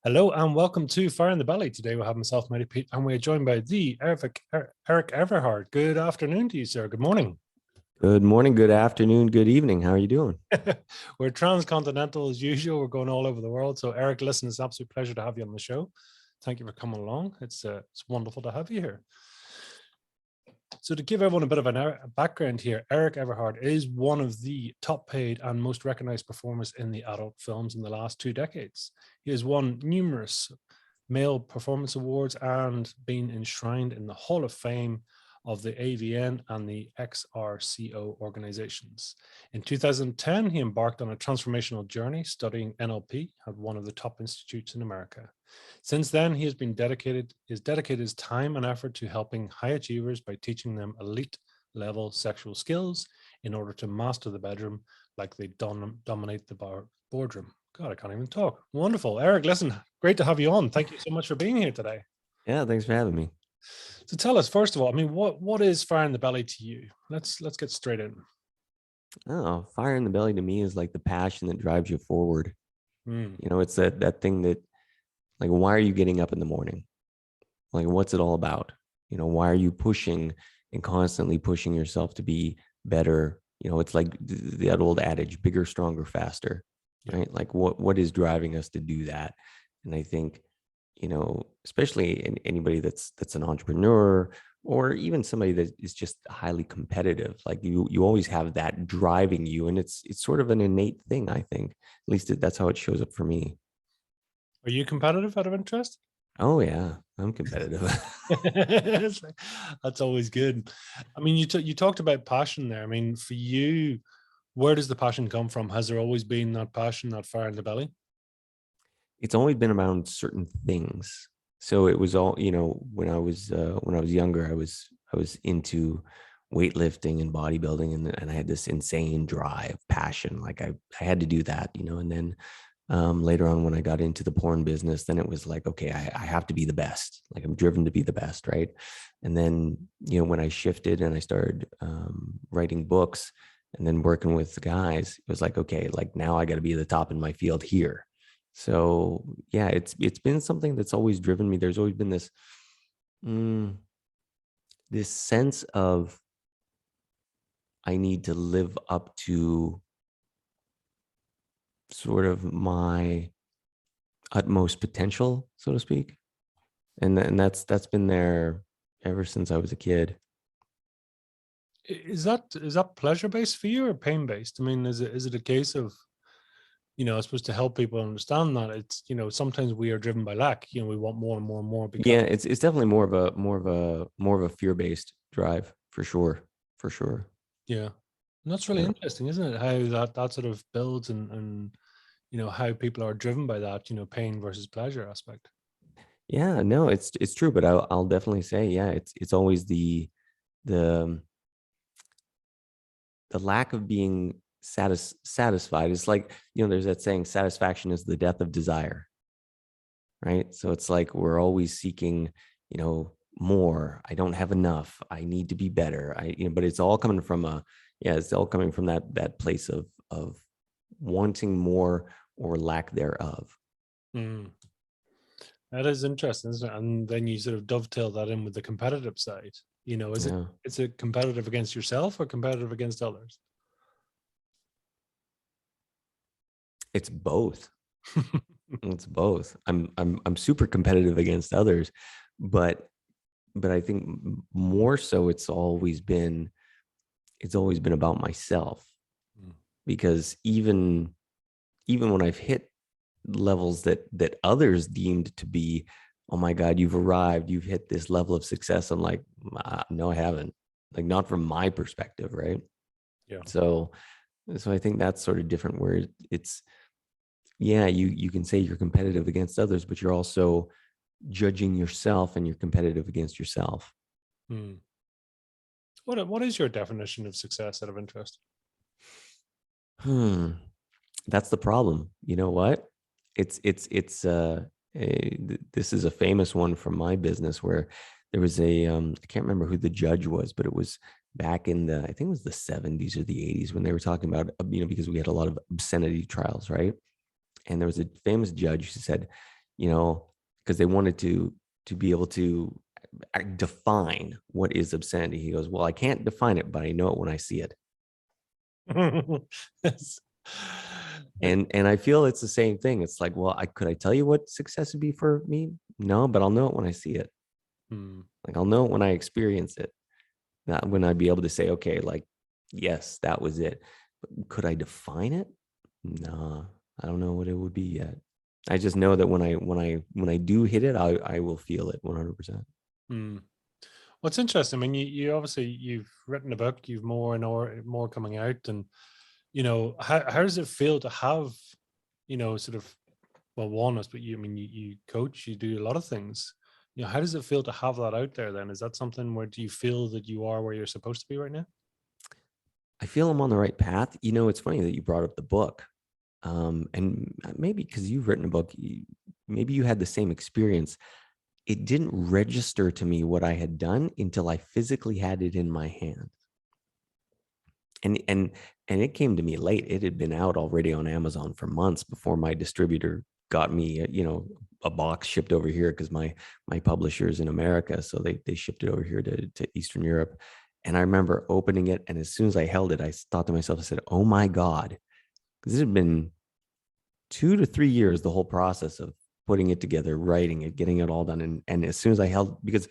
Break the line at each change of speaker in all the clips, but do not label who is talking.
Hello and welcome to Fire in the Belly. Today we have myself, Mighty Pete, and we're joined by the Erik Everhard. Good afternoon to you, sir. Good morning.
Good morning, good afternoon, good evening. How are you doing?
We're transcontinental as usual. We're going all over the world. So, Erik, listen, it's an absolute pleasure to have you on the show. Thank you for coming along. It's wonderful to have you here. So to give everyone a bit of a background here, Erik Everhard is one of the top paid and most recognized performers in the adult films in the last 2 decades. He has won numerous male performance awards and been enshrined in the Hall of Fame of the AVN and the XRCO organizations. In 2010, he embarked on a transformational journey studying NLP at one of the top institutes in America. Since then, he has dedicated his time and effort to helping high achievers by teaching them elite level sexual skills in order to master the bedroom like they dominate the boardroom. God, I can't even talk. Wonderful. Erik, listen, great to have you on. Thank you so much for being here today.
Yeah, thanks for having me.
So tell us, first of all, I mean, what is Fire in the Belly to you? Let's get straight in.
Oh, fire in the belly to me is like the passion that drives you forward. You know, it's that thing that, like, why are you getting up in the morning? Like, what's it all about? You know, why are you pushing and constantly pushing yourself to be better? You know, it's like that old adage, bigger, stronger, faster, right? Like what is driving us to do that? And I think, you know, especially anybody that's an entrepreneur or even somebody that is just highly competitive, like you always have that driving you, and it's sort of an innate thing. I think, at least that's how it shows up for me.
Are you competitive out of interest?
Oh yeah, I'm competitive.
That's always good. I mean, you talked about passion there. I mean, for you, where does the passion come from? Has there always been that passion, that fire in the belly?
It's always been around certain things. So it was all, you know, when I was younger, I was into weightlifting and bodybuilding, and I had this insane drive, passion. Like I had to do that, you know. And then later on, when I got into the porn business, then it was like, okay, I have to be the best. Like I'm driven to be the best, right? And then, you know, when I shifted and I started writing books and then working with the guys, it was like, okay, like now I got to be the top in my field here. So yeah, it's been something that's always driven me. There's always been this this sense of I need to live up to sort of my utmost potential, so to speak, and that's been there ever since I was a kid.
Is that pleasure based for you or pain based? I mean, is it a case of, you know, I suppose to help people understand that it's, you know, sometimes we are driven by lack. You know, we want more and more and more.
Yeah, it's definitely more of a fear-based drive for sure, for sure.
Yeah, and that's really interesting, isn't it? How that sort of builds and you know how people are driven by that, you know, pain versus pleasure aspect.
Yeah, no, it's true, but I'll definitely say, yeah, it's always the lack of being satisfied. It's like, you know, there's that saying, satisfaction is the death of desire, right? So it's like we're always seeking, you know, more. I don't have enough. I need to be better. You know, but it's all coming from it's all coming from that place of wanting more or lack thereof.
That is interesting, isn't it? And then you sort of dovetail that in with the competitive side. You know, is it competitive against yourself or competitive against others?
It's both. It's both. I'm super competitive against others, but I think more so it's always been about myself, because even when I've hit levels that others deemed to be, oh my God, you've arrived, you've hit this level of success, I'm like, no, I haven't. Like, not from my perspective, right?
Yeah.
So I think that's sort of different, where it's, yeah, you can say you're competitive against others, but you're also judging yourself and you're competitive against yourself.
What is your definition of success out of interest?
That's the problem. You know what? This is a famous one from my business, where there was I can't remember who the judge was, but it was back in I think it was the 70s or the 80s, when they were talking about, you know, because we had a lot of obscenity trials, right? And there was a famous judge who said, because they wanted to be able to define what is obscenity. He goes, well, I can't define it, but I know it when I see it. And I feel it's the same thing. It's like, well, could I tell you what success would be for me? No, but I'll know it when I see it. Like, I'll know it when I experience it. Not when I'd be able to say, okay, like, yes, that was it. But could I define it? No, I don't know what it would be yet. I just know that when I do hit it, I will feel it 100%.
What's interesting, I mean, you obviously, you've written a book, you've more and more coming out, and how does it feel to have, sort of, well, one is, but you coach, you do a lot of things. How does it feel to have that out there then? Is that something where do you feel that you are where you're supposed to be right now?
I feel I'm on the right path. It's funny that you brought up the book. And maybe because you've written a book, maybe you had the same experience. It didn't register to me what I had done until I physically had it in my hand. And it came to me late. It had been out already on Amazon for months before my distributor got me, a box shipped over here, because my publisher is in America. So they shipped it over here to Eastern Europe. And I remember opening it. And as soon as I held it, I thought to myself, I said, oh my God, because it had been 2 to 3 years, the whole process of putting it together, writing it, getting it all done. And as soon as I held, because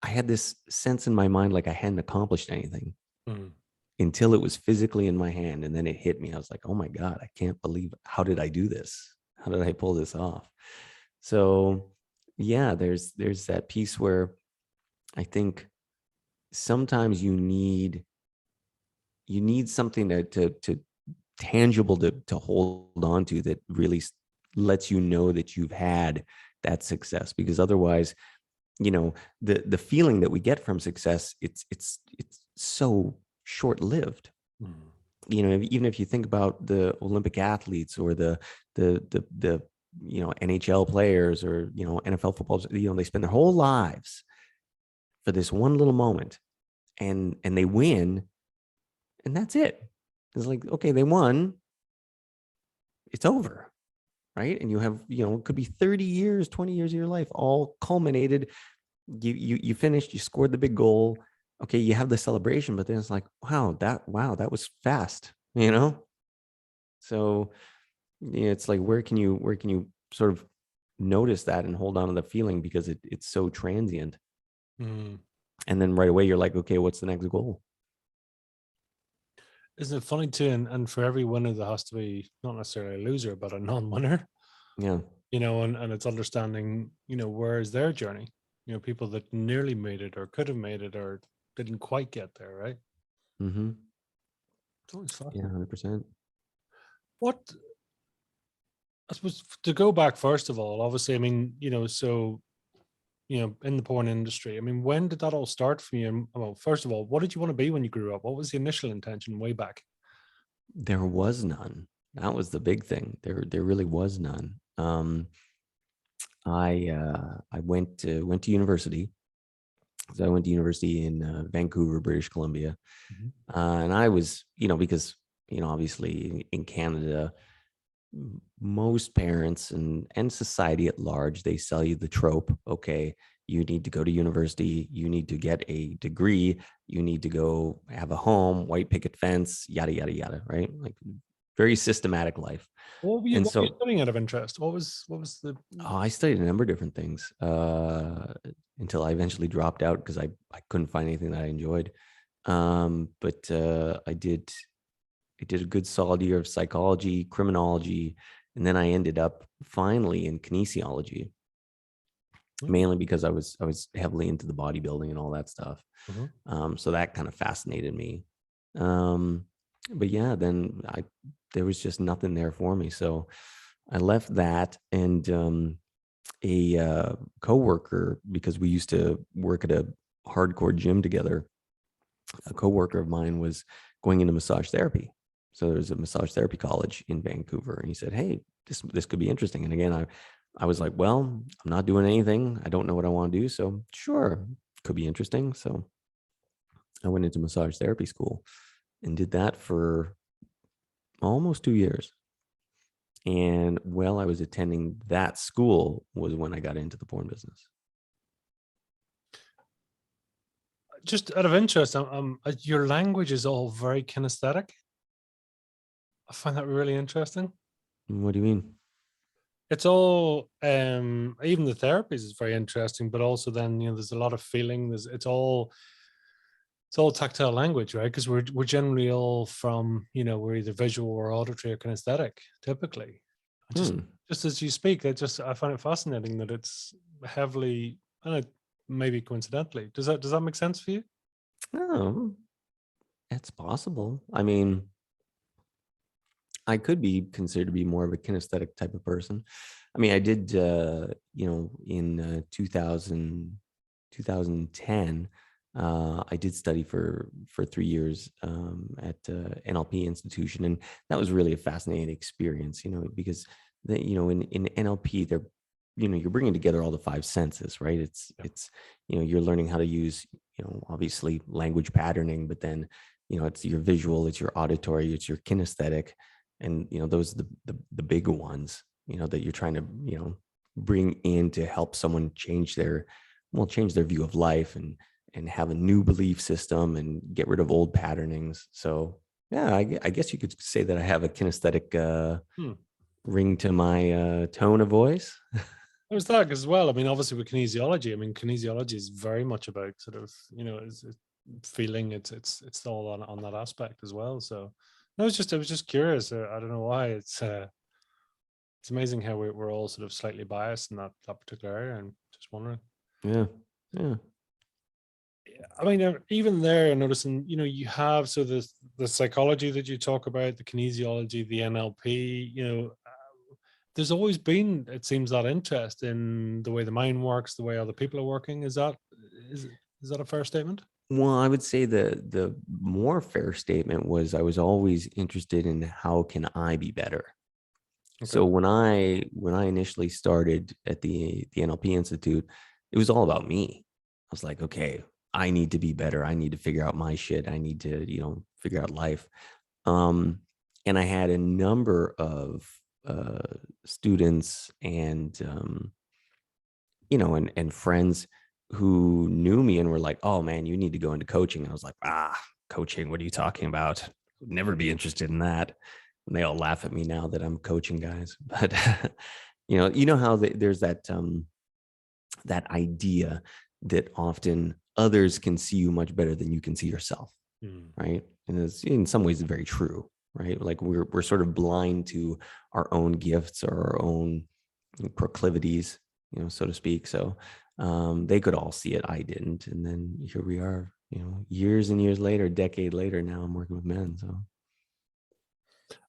I had this sense in my mind, like I hadn't accomplished anything until it was physically in my hand. And then it hit me. I was like, oh my God, I can't believe, how did I do this? How did I pull this off? So yeah, there's that piece where I think sometimes you need something to tangible to hold on to, that really lets you know that you've had that success. Because otherwise, the feeling that we get from success, it's so short-lived. Even if you think about the Olympic athletes or the NHL players or NFL football, they spend their whole lives for this one little moment, and they win, and that's it. It's like, okay, they won, it's over, right? And you have, it could be 30 years, 20 years of your life, all culminated. You finished, you scored the big goal. Okay, you have the celebration, but then it's like, wow, that was fast, So it's like, where can you sort of notice that and hold on to the feeling, because it's so transient. And then right away you're like, okay, what's the next goal?
Isn't it funny too? And for every winner, there has to be not necessarily a loser, but a non-winner.
Yeah.
And it's understanding, where is their journey? People that nearly made it or could have made it or didn't quite get there, right?
Mm-hmm.
It's always fun.
Yeah, 100%.
What, I suppose, to go back, first of all, obviously, I mean, so, in the porn industry, I mean, when did that all start for you? Well, first of all, what did you want to be when you grew up? What was the initial intention way back?
There was none. That was the big thing. There really was none. I went to university. So I went to university in Vancouver, British Columbia. And I was, because, obviously in Canada, most parents and society at large, they sell you the trope. Okay, you need to go to university, you need to get a degree, you need to go have a home, white picket fence, yada, yada, yada, right? Like, very systematic life.
What were you studying out of interest? What was the...
Oh, I studied a number of different things until I eventually dropped out because I couldn't find anything that I enjoyed. But I did a good solid year of psychology, criminology, and then I ended up finally in kinesiology, mainly because I was heavily into the bodybuilding and all that stuff. So that kind of fascinated me. But yeah, then there was just nothing there for me. So I left that, and a coworker, because we used to work at a hardcore gym together, a coworker of mine was going into massage therapy. So there's a massage therapy college in Vancouver, and he said, hey, this could be interesting. And again, I was like, well, I'm not doing anything. I don't know what I want to do. So sure, could be interesting. So I went into massage therapy school and did that for almost 2 years. And while I was attending that school was when I got into the porn business.
Just out of interest, your language is all very kinesthetic. I find that really interesting.
What do you mean?
It's all even the therapies is very interesting, but also then there's a lot of feeling. It's all tactile language, right? Because we're generally all from we're either visual or auditory or kinesthetic typically. Just as you speak, I find it fascinating that it's heavily, I don't know, maybe coincidentally. Does that make sense for you?
Oh, it's possible. I mean, I could be considered to be more of a kinesthetic type of person. I mean, I did, in 2010, I did study for 3 years at NLP institution, and that was really a fascinating experience. Because in NLP, they're you're bringing together all the five senses, right? It's you're learning how to use obviously language patterning, but then it's your visual, it's your auditory, it's your kinesthetic, and those are the big ones that you're trying to bring in to help someone change their view of life and have a new belief system and get rid of old patternings. So yeah, I guess you could say that I have a kinesthetic ring to my tone of voice.
There's that as well. I mean, obviously with kinesiology, kinesiology is very much about sort of it's feeling. It's all on that aspect as well. So I was just curious. I don't know why. It's amazing how we're all sort of slightly biased in that particular area. And just wondering.
Yeah.
I mean, even there, noticing, you have the psychology that you talk about, the kinesiology, the NLP. There's always been, it seems, that interest in the way the mind works, the way other people are working. Is that a fair statement?
Well, I would say the more fair statement was I was always interested in how can I be better. Okay. So when I initially started at the NLP Institute, it was all about me. I was like, okay, I need to be better. I need to figure out my shit. I need to, figure out life. And I had a number of students and and friends who knew me and were like, oh man, you need to go into coaching. And I was like, coaching, what are you talking about? Would never be interested in that. And they all laugh at me now that I'm coaching guys. But how there's that that idea that often others can see you much better than you can see yourself, right? And it's in some ways very true, right? Like we're sort of blind to our own gifts or our own proclivities, so to speak. So they could all see it, I didn't, and then here we are, years and years later, decade later. Now I'm working with men. So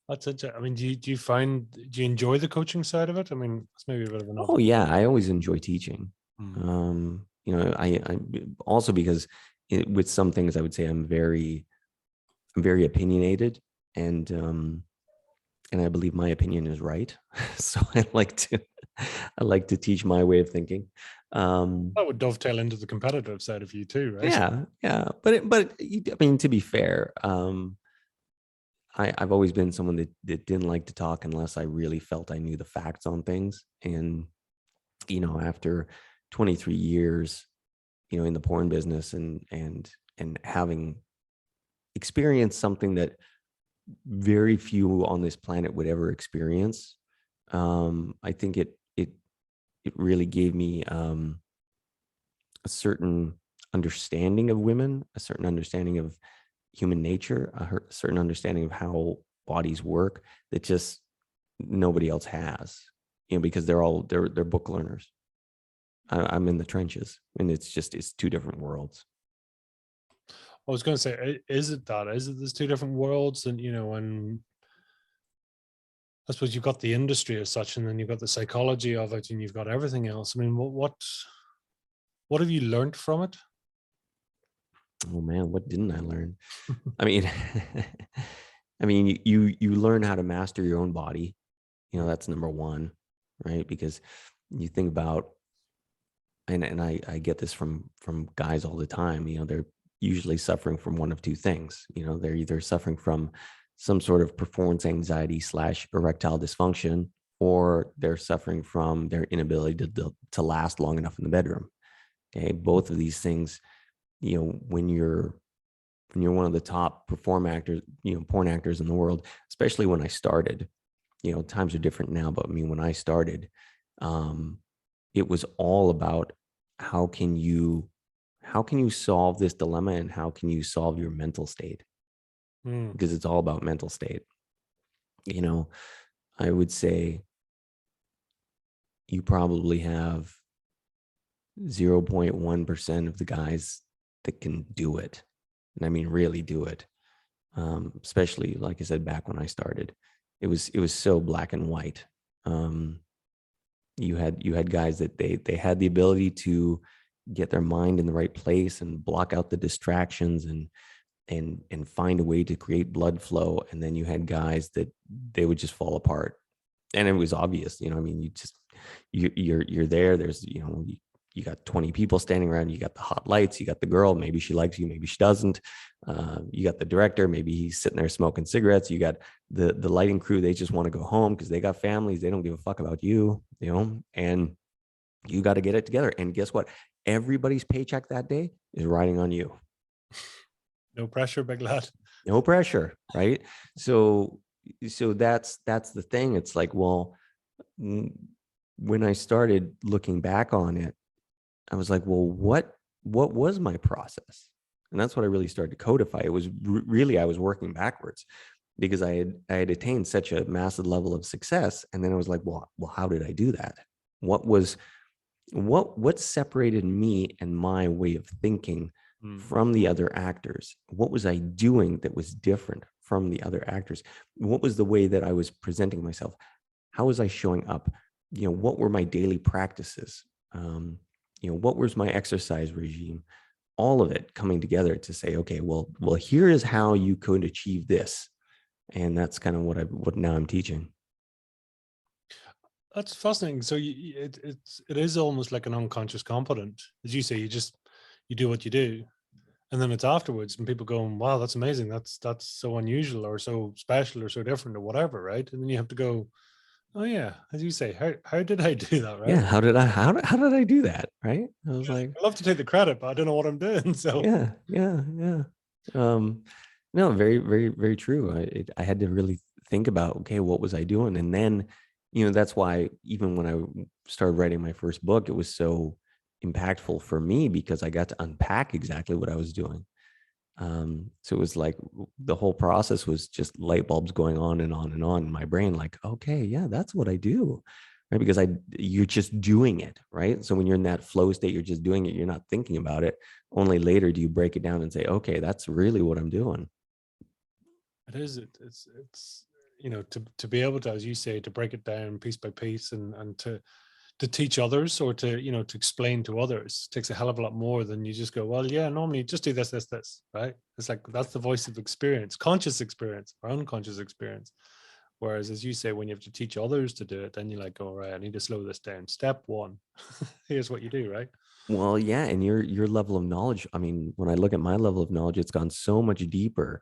that's it. I mean, do you enjoy the coaching side of it? I mean, it's maybe a bit of an.
Oh yeah, I always enjoy teaching. I also because with some things I would say I'm very opinionated, and I believe my opinion is right. So I like to teach my way of thinking.
That would dovetail into the competitive side of you too, right?
Yeah. But I mean, to be fair, I've always been someone that didn't like to talk unless I really felt I knew the facts on things. And after 23 years, in the porn business and having experienced something that very few on this planet would ever experience, I think it really gave me a certain understanding of women, a certain understanding of human nature, a certain understanding of how bodies work that just nobody else has, because they're book learners. I'm in the trenches, and it's two different worlds.
I was going to say, is it there's two different worlds, and and I suppose you've got the industry as such, and then you've got the psychology of it, and you've got everything else. I mean, what have you learned from it?
Oh man, what didn't I learn? I mean, you learn how to master your own body. That's number one, right? Because you think about, and I get this from guys all the time. They're usually suffering from one of two things. They're either suffering from some sort of performance anxiety / erectile dysfunction, or they're suffering from their inability to last long enough in the bedroom. Okay, both of these things, when you're one of the top porn actors in the world, especially when I started, times are different now, but I mean, when I started, it was all about how can you solve this dilemma, and how can you solve your mental state? Because it's all about mental state. I would say you probably have 0.1% of the guys that can do it. And I mean, really do it. Especially, like I said, back when I started, it was so black and white. You had guys that they had the ability to get their mind in the right place and block out the distractions and find a way to create blood flow. And then you had guys that they would just fall apart. And it was obvious, I mean, you're there. There's, you got 20 people standing around. You got the hot lights. You got the girl. Maybe she likes you. Maybe she doesn't. You got the director. Maybe he's sitting there smoking cigarettes. You got the lighting crew. They just want to go home because they got families. They don't give a fuck about you, and you got to get it together. And guess what? Everybody's paycheck that day is riding on you.
No pressure, big lad.
No pressure, right? So that's the thing. It's like, well, when I started looking back on it, I was like, well, what was my process? And that's what I really started to codify. It was really, I was working backwards, because I had attained such a massive level of success. And then I was like, well, how did I do that? What separated me and my way of thinking from the other actors? What was I doing that was different from the other actors? What was the way that I was presenting myself? How was I showing up? What were my daily practices? What was my exercise regime? All of it coming together to say, okay, well, here is how you could achieve this. And that's kind of what now I'm teaching.
That's fascinating. So it is almost like an unconscious component. As you say, you do what you do. And then it's afterwards and people going, wow, that's amazing. That's so unusual or so special or so different or whatever, right? And then you have to go, oh yeah, as you say, how did I do that, right?
Yeah, how did I do that, right? I was like,
I love to take the credit, but I don't know what I'm doing. So
yeah. No, very, very, very true. I had to really think about, okay, what was I doing? And then, that's why even when I started writing my first book, it was so impactful for me, because I got to unpack exactly what I was doing. So it was like the whole process was just light bulbs going on and on and on in my brain. Like, okay, yeah, that's what I do, right? Because you're just doing it, right? So when you're in that flow state, you're just doing it. You're not thinking about it. Only later do you break it down and say, okay, that's really what I'm doing.
It is. It's to be able to, as you say, to break it down piece by piece and to teach others or to to explain to others takes a hell of a lot more than you just go, well, yeah, normally just do this, right? It's like that's the voice of experience, conscious experience or unconscious experience. Whereas, as you say, when you have to teach others to do it, then you're like, all right, I need to slow this down. Step one, here's what you do, right?
Well, yeah, and your level of knowledge. I mean, when I look at my level of knowledge, it's gone so much deeper.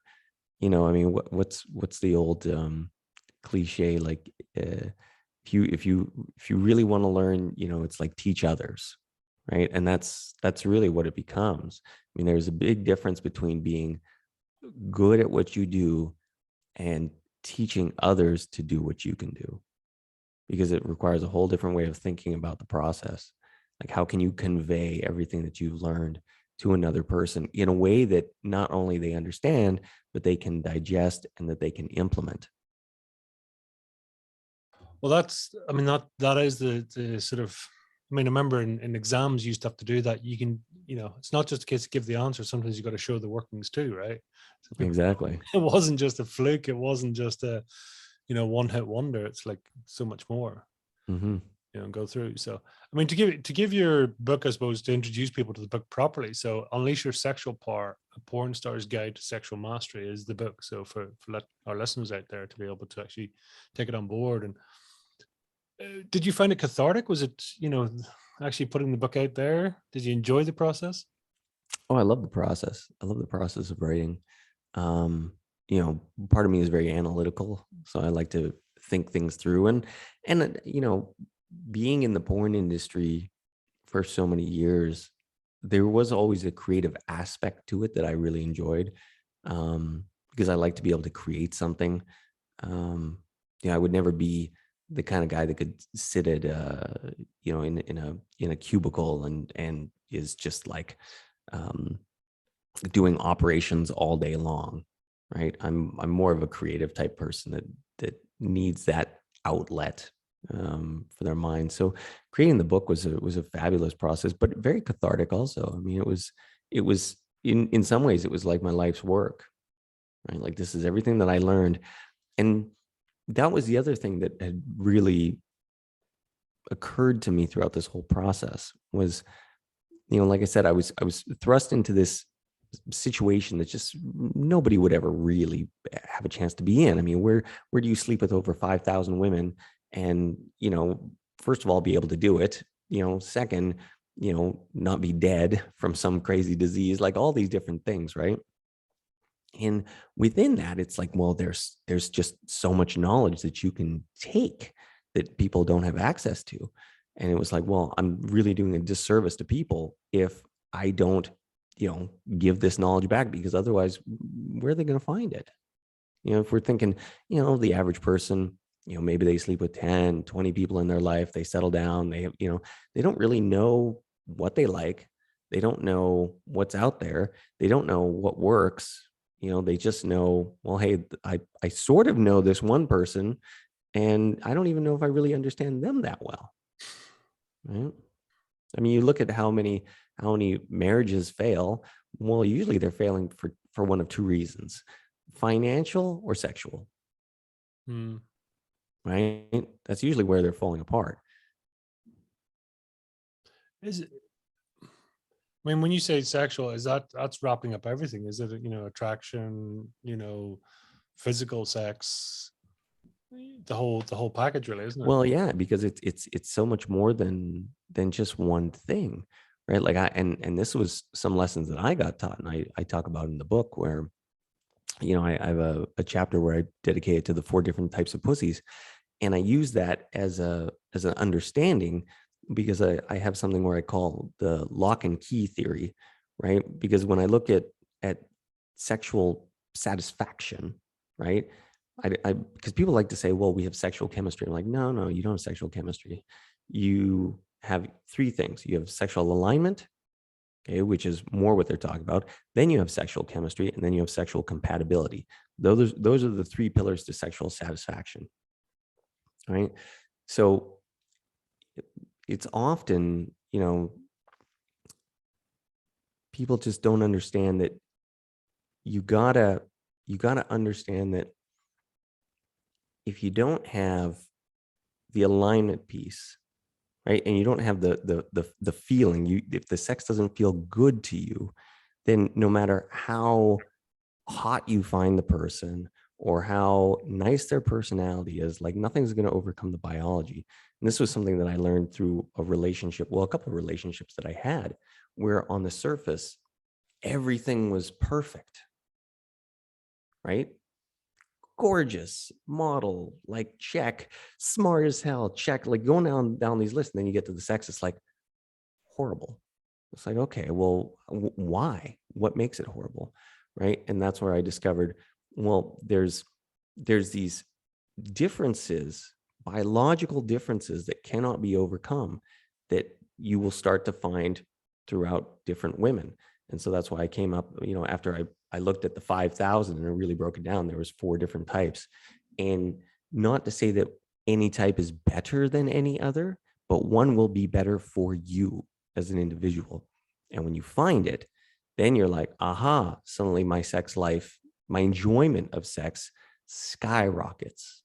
I mean, what's the old cliche? Like, if you really want to learn, it's like teach others, right? And that's really what it becomes. I mean, there's a big difference between being good at what you do and teaching others to do what you can do, because it requires a whole different way of thinking about the process. Like, how can you convey everything that you've learned to another person in a way that not only they understand, but they can digest and that they can implement?
Well, that is the sort of, I mean, I remember in exams you used to have to do that. You can, it's not just a case of give the answer. Sometimes you got to show the workings too, right? So
Exactly.
It wasn't just a fluke. It wasn't just a, one hit wonder. It's like so much more.
Mm-hmm.
Go through. So, I mean, to give your book, I suppose, to introduce people to the book properly. So, Unleash Your Sexual Power: A Porn Star's Guide to Sexual Mastery is the book. So, for our listeners out there to be able to actually take it on board. And did you find it cathartic? Was it, actually putting the book out there? Did you enjoy the process?
Oh, I love the process. I love the process of writing. you know, part of me is very analytical, so I like to think things through. And you know, being in the porn industry for so many years, there was always a creative aspect to it that I really enjoyed, because I like to be able to create something. You know, I would never be the kind of guy that could sit at you know, in a cubicle and is just like um, doing operations all day long, right? I'm more of a creative type person that needs that outlet for their mind. So creating the book was a fabulous process, but very cathartic also. I mean, it was in some ways it was like my life's work, right? Like this is everything that I learned. And that was the other thing that had really occurred to me throughout this whole process was, you know, like I said, I was thrust into this situation that just nobody would ever really have a chance to be in. I mean, where do you sleep with over 5,000 women and, you know, first of all, be able to do it, you know, second, you know, not be dead from some crazy disease, like all these different things, right? And within that, it's like, well, there's just so much knowledge that you can take that people don't have access to. And it was like, well, I'm really doing a disservice to people if I don't, you know, give this knowledge back, because otherwise, where are they going to find it? You know, if we're thinking, you know, the average person, you know, maybe they sleep with 10, 20 people in their life, they settle down, they, you know, they don't really know what they like. They don't know what's out there. They don't know what works. You know, they just know, well, hey, I sort of know this one person, and I don't even know if I really understand them that well. Right. I mean, you look at how many marriages fail. Well, usually they're failing for one of two reasons: financial or sexual. Right? That's usually where they're falling apart.
Is it? I mean, when you say sexual, is that's wrapping up everything? Is it, you know, attraction, you know, physical sex, the whole package, really, isn't it?
Well, yeah, because it's so much more than just one thing, right? Like and this was some lessons that I got taught, and I talk about in the book where, you know, I have a chapter where I dedicate it to the 4 different types of pussies, and I use that as an understanding, because I have something where I call the lock and key theory, right? Because when I look at sexual satisfaction, right? Because people like to say, well, we have sexual chemistry. I'm like, no, you don't have sexual chemistry. You have 3 things. You have sexual alignment, okay, which is more what they're talking about. Then you have sexual chemistry, and then you have sexual compatibility. Those are the 3 pillars to sexual satisfaction, right? So it's often, you know, people just don't understand that you gotta understand that if you don't have the alignment piece, right, and you don't have the feeling, if the sex doesn't feel good to you, then no matter how hot you find the person or how nice their personality is, like nothing's going to overcome the biology. And this was something that I learned through a relationship, well, a couple of relationships that I had, where on the surface everything was perfect, right? Gorgeous model, like check, smart as hell, check, like going down these lists. And then you get to the sex, it's like horrible. It's like, okay, well, why? What makes it horrible? Right. And that's where I discovered, well, there's these differences, biological differences that cannot be overcome, that you will start to find throughout different women. And so that's why I came up, you know, after I looked at the 5,000 and I really broke it down, there was 4 different types. And not to say that any type is better than any other, but one will be better for you as an individual. And when you find it, then you're like, aha, suddenly my sex life, my enjoyment of sex skyrockets.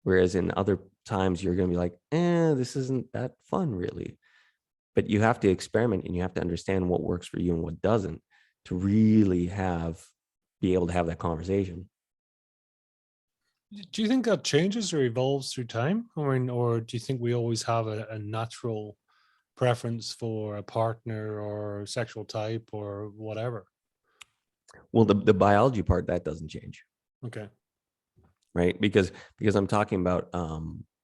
Whereas in other times, you're going to be like, this isn't that fun, really. But you have to experiment, and you have to understand what works for you and what doesn't, to really be able to have that conversation.
Do you think that changes or evolves through time? I mean, or do you think we always have a natural preference for a partner or sexual type or whatever?
Well, the biology part, that doesn't change.
Okay.
Right? Because I'm talking about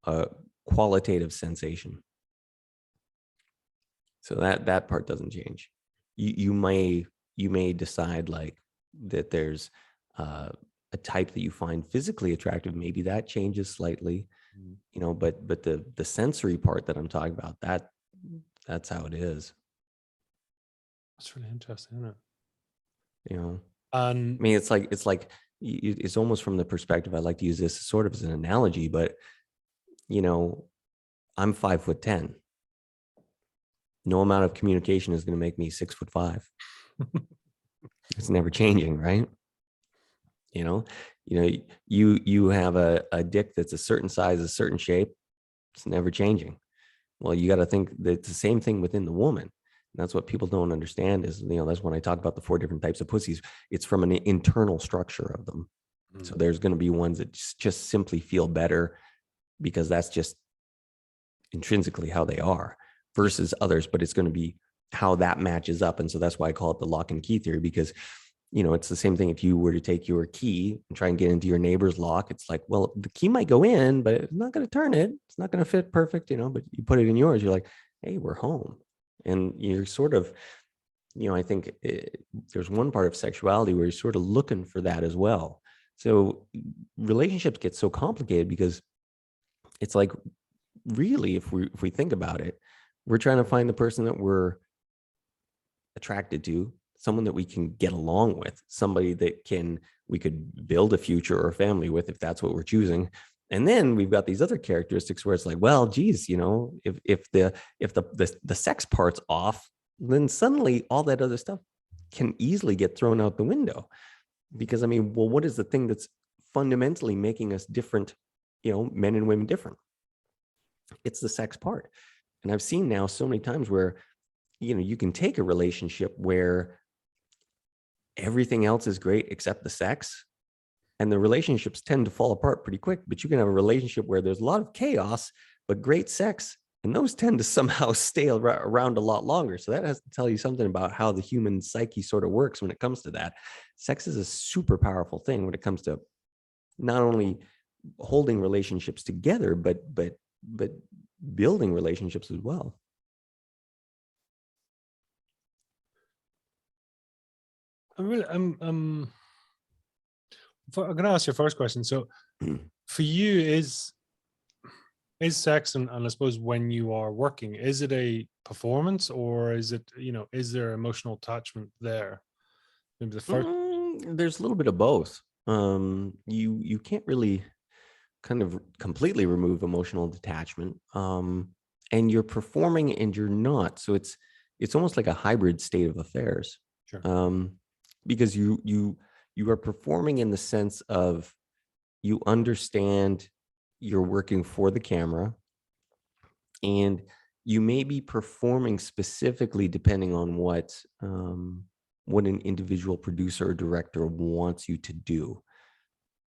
a qualitative sensation. So that part doesn't change. You may decide like that there's a type that you find physically attractive. Maybe that changes slightly, but the sensory part that I'm talking about, that's how it is.
That's really interesting, isn't it?
And
I
mean, it's like it's almost from the perspective, I like to use this sort of as an analogy, but I'm 5'10". No amount of communication is going to make me 6'5". It's never changing, right? You have a dick that's a certain size, a certain shape. It's never changing. Well, you got to think that it's the same thing within the woman. And that's what people don't understand is, that's when I talk about the 4 different types of pussies. It's from an internal structure of them. So there's going to be ones that just simply feel better because that's just intrinsically how they are versus others, but it's going to be how that matches up. And so that's why I call it the lock and key theory, because it's the same thing. If you were to take your key and try and get into your neighbor's lock, it's like, well, the key might go in, but it's not going to turn it. It's not going to fit perfect, but you put it in yours. You're like, hey, we're home. And you're sort of, I think there's one part of sexuality where you're sort of looking for that as well. So relationships get so complicated because it's like, really, if we think about it, we're trying to find the person that we're attracted to, someone that we can get along with, somebody that we could build a future or a family with, if that's what we're choosing. And then we've got these other characteristics where it's like, well, geez, if the sex part's off, then suddenly all that other stuff can easily get thrown out the window. Because well, what is the thing that's fundamentally making us different, men and women different? It's the sex part. And I've seen now so many times where, you can take a relationship where everything else is great except the sex, and the relationships tend to fall apart pretty quick. But you can have a relationship where there's a lot of chaos, but great sex, and those tend to somehow stay around a lot longer. So that has to tell you something about how the human psyche sort of works when it comes to that. Sex is a super powerful thing when it comes to not only holding relationships together, but building relationships as well.
I'm going to ask your first question. So for you, is sex, and I suppose when you are working, is it a performance, or is it, is there emotional attachment there? Maybe the first.
There's a little bit of both. You can't really kind of completely remove emotional detachment, and you're performing and you're not. So it's almost like a hybrid state of affairs.
Sure.
Because you are performing in the sense of you understand you're working for the camera, and you may be performing specifically depending on what an individual producer or director wants you to do,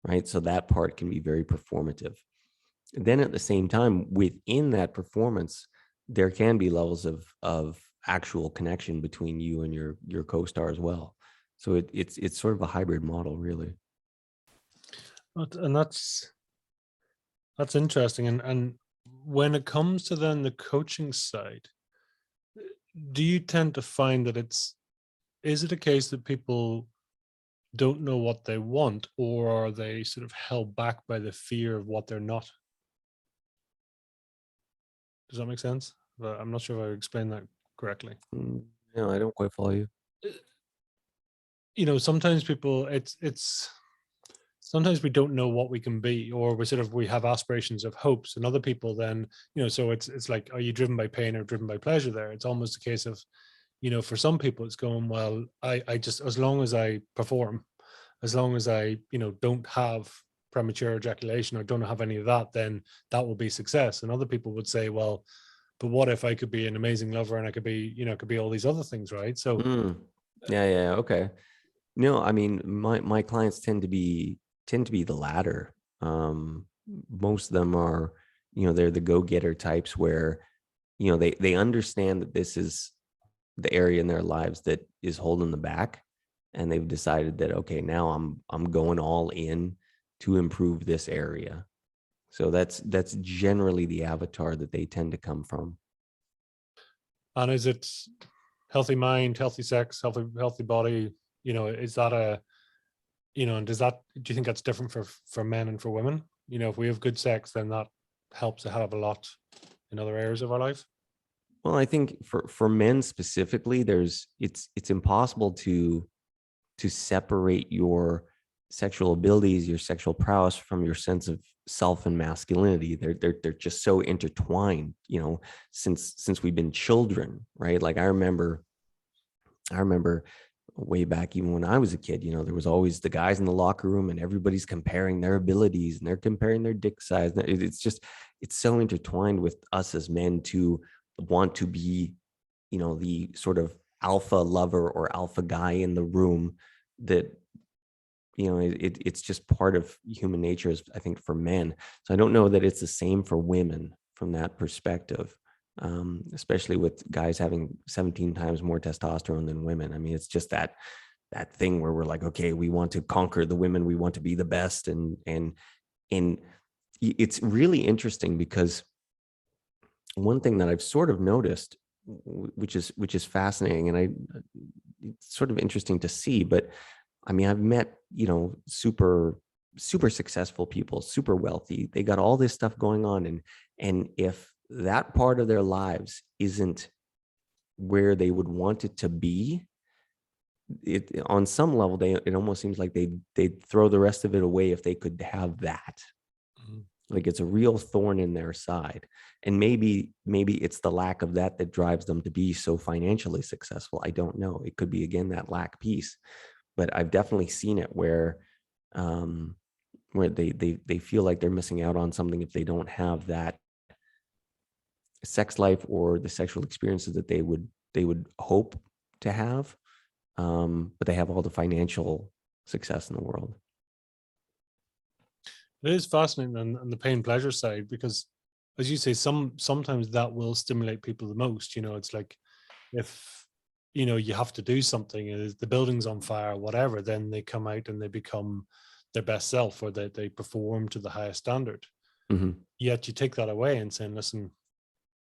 right? So that part can be very performative. Then at the same time, within that performance, there can be levels of actual connection between you and your co-star as well. So it's sort of a hybrid model, really.
And that's interesting. And when it comes to then the coaching side, do you tend to find that is it a case that people don't know what they want, or are they sort of held back by the fear of what they're not? Does that make sense? But I'm not sure if I explained that correctly.
No, I don't quite follow you.
Sometimes people, it's sometimes we don't know what we can be, or we have aspirations of hopes, and other people then, so it's like, are you driven by pain or driven by pleasure there? It's almost a case of, for some people it's going, well, I just, as long as I perform, as long as I, don't have premature ejaculation or don't have any of that, then that will be success. And other people would say, well, but what if I could be an amazing lover and I could be, could be all these other things, right? So
yeah, okay. No, my clients tend to be the latter. Most of them are, they're the go-getter types where, they understand that this is the area in their lives that is holding them back. and they've decided that, okay, now I'm going all in to improve this area. So that's generally the avatar that they tend to come from.
And is it healthy mind, healthy sex, healthy body? Is that and do you think that's different for men and for women? If we have good sex, then that helps a hell of a lot in other areas of our life.
Well, I think for men specifically, it's impossible to separate your sexual abilities, your sexual prowess from your sense of self and masculinity. They're just so intertwined, since we've been children, right? Like I remember way back, even when I was a kid, there was always the guys in the locker room and everybody's comparing their abilities and they're comparing their dick size. It's so intertwined with us as men to want to be, the sort of alpha lover or alpha guy in the room, that it's just part of human nature, I think, for men. So I don't know that it's the same for women from that perspective, especially with guys having 17 times more testosterone than women. I mean, it's just that thing where we're like, okay, we want to conquer the women, we want to be the best, and it's really interesting because one thing that I've sort of noticed, which is fascinating, and it's sort of interesting to see, but I mean, I've met, super successful people, super wealthy. They got all this stuff going on. And if that part of their lives isn't where they would want it to be, it on some level, it almost seems like they'd throw the rest of it away if they could have that. Mm-hmm. Like it's a real thorn in their side. And maybe it's the lack of that drives them to be so financially successful. I don't know. It could be, again, that lack piece. But I've definitely seen it where they feel like they're missing out on something if they don't have that sex life or the sexual experiences that they would hope to have, but they have all the financial success in the world.
It is fascinating on the pain pleasure side, because, as you say, sometimes that will stimulate people the most. It's like if you have to do something, the building's on fire, whatever, then they come out and they become their best self, or they perform to the highest standard. Mm-hmm. Yet you take that away and saying, listen,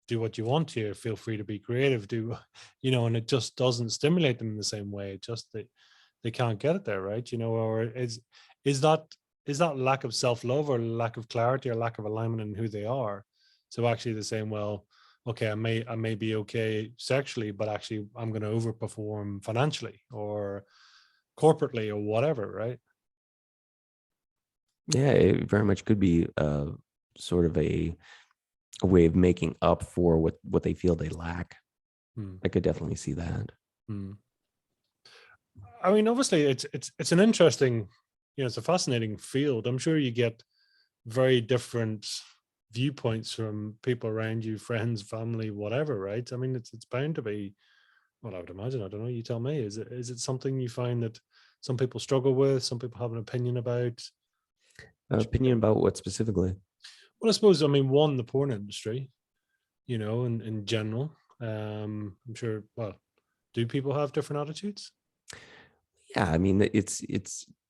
do what you want here, feel free to be creative, and it just doesn't stimulate them in the same way. It just they can't get it there, right? Or is that lack of self-love, or lack of clarity, or lack of alignment in who they are? So actually they're saying, well, okay, I may be okay sexually, but actually I'm going to overperform financially or corporately or whatever, right?
Yeah, it very much could be sort of a way of making up for what they feel they lack. I could definitely see that.
I mean, obviously it's an interesting, it's a fascinating field. I'm sure you get very different viewpoints from people around you, friends, family, whatever, right? I mean, it's bound to be, well, I would imagine, I don't know, you tell me, is it something you find that some people struggle with, some people have an opinion about?
Opinion about what specifically?
Well, I suppose, I mean, one, the porn industry, in general. I'm sure, well, do people have different attitudes?
Yeah, I mean, it's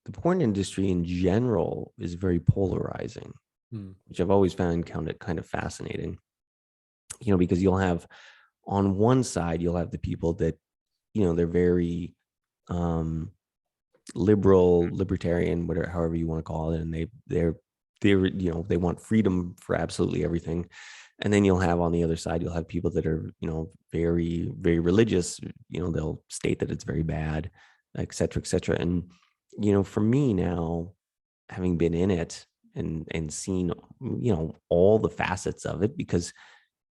the porn industry in general is very polarizing, which I've always found kind of fascinating. Because you'll have, on one side, you'll have the people that, they're very libertarian, whatever, however you want to call it, and they want freedom for absolutely everything. And then you'll have, on the other side, you'll have people that are, very, very religious. They'll state that it's very bad, et cetera, et cetera. And, for me now, having been in it and seen, all the facets of it, because,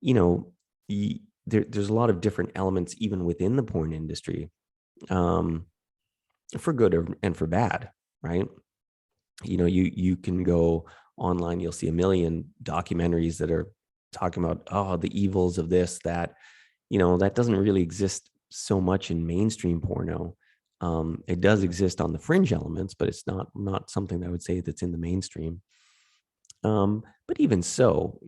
there's a lot of different elements even within the porn industry, for good and for bad, right? You can go online, you'll see a million documentaries that are talking about, the evils of this, that, that doesn't really exist so much in mainstream porno. It does exist on the fringe elements, but it's not something that I would say that's in the mainstream. But even so,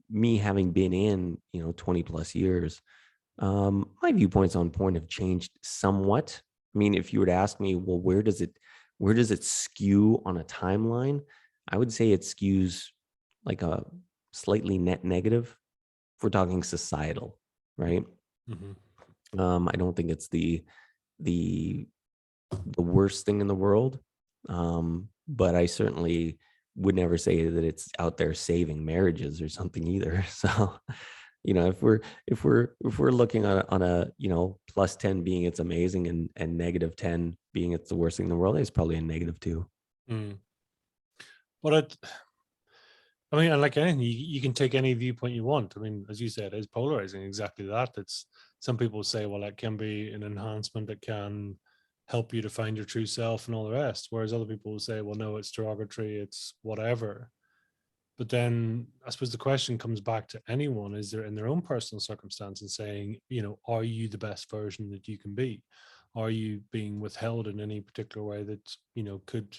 me having been in, 20 plus years, my viewpoints on porn have changed somewhat. I mean, if you were to ask me, well, where does it skew on a timeline? I would say it skews like a slightly net negative if we're talking societal, right? I don't think it's the worst thing in the world, but I certainly would never say that it's out there saving marriages or something either. So, if we're looking on a plus 10 being it's amazing and negative 10 being it's the worst thing in the world, it's probably a negative 2.
But I mean, and like anything, you can take any viewpoint you want. I mean, as you said, it's polarizing. Exactly that. It's some people say, well, it can be an enhancement that can help you to find your true self and all the rest. Whereas other people will say, well, no, it's derogatory, it's whatever. But then I suppose the question comes back to anyone, is there in their own personal circumstance and saying, are you the best version that you can be? Are you being withheld in any particular way that, could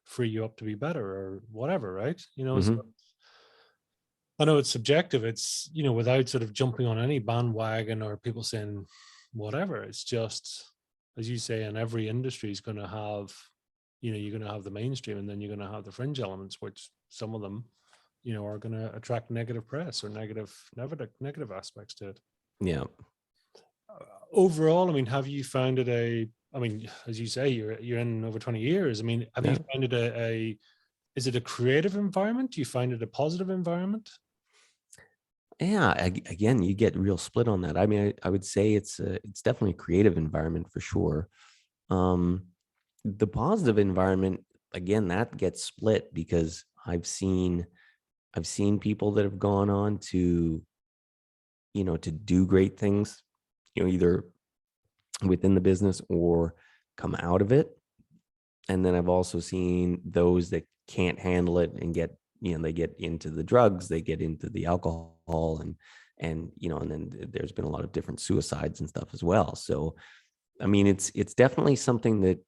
free you up to be better or whatever, right? So I know it's subjective. It's, without sort of jumping on any bandwagon or people saying whatever. It's just, as you say, in every industry is going to have, you're going to have the mainstream and then you're going to have the fringe elements, which some of them, are going to attract negative press or negative negative aspects to it.
Yeah.
Overall, I mean, have you found it as you say, you're in over 20 years. I mean, have you found it is it a creative environment? Do you find it a positive environment?
Yeah, again, you get real split on that. I mean, I would say it's definitely a creative environment for sure. The positive environment, again, that gets split because I've seen people that have gone on to, to do great things, either within the business or come out of it. And then I've also seen those that can't handle it and get, they get into the drugs, they get into the alcohol and then there's been a lot of different suicides and stuff as well. So, I mean, it's definitely something that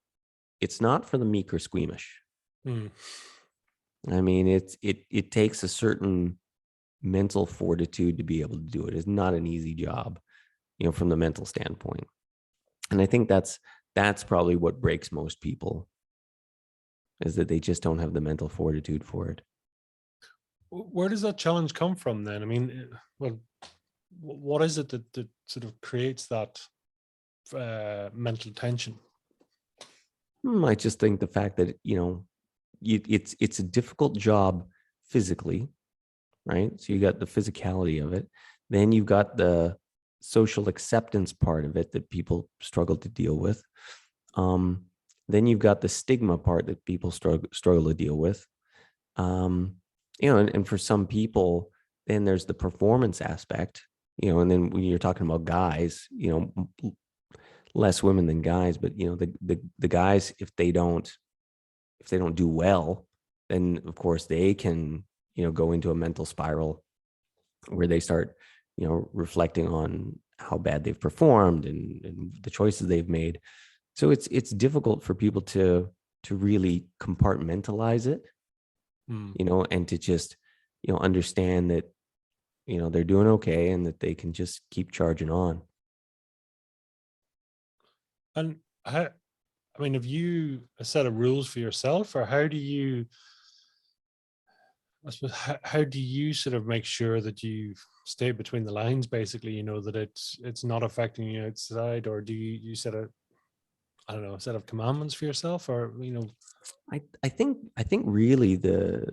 it's not for the meek or squeamish. I mean, it takes a certain mental fortitude to be able to do it. It's not an easy job, from the mental standpoint. And I think that's probably what breaks most people, is that they just don't have the mental fortitude for it.
Where does that challenge come from then? I mean, well, what is it that sort of creates that mental tension?
I just think the fact that, it's a difficult job physically, right? So you got the physicality of it. Then you've got the social acceptance part of it that people struggle to deal with. Then you've got the stigma part that people struggle to deal with. And for some people, then there's the performance aspect, and then when you're talking about guys, less women than guys, but the guys, if they don't do well, then of course they can, go into a mental spiral where they start, reflecting on how bad they've performed and the choices they've made. So it's difficult for people to really compartmentalize it, and to just, understand that, they're doing okay and that they can just keep charging on.
And have you a set of rules for yourself, or how do you, I suppose, how do you sort of make sure that you stay between the lines, basically, that it's not affecting you outside, or do you set a set of commandments for yourself, or
I think really the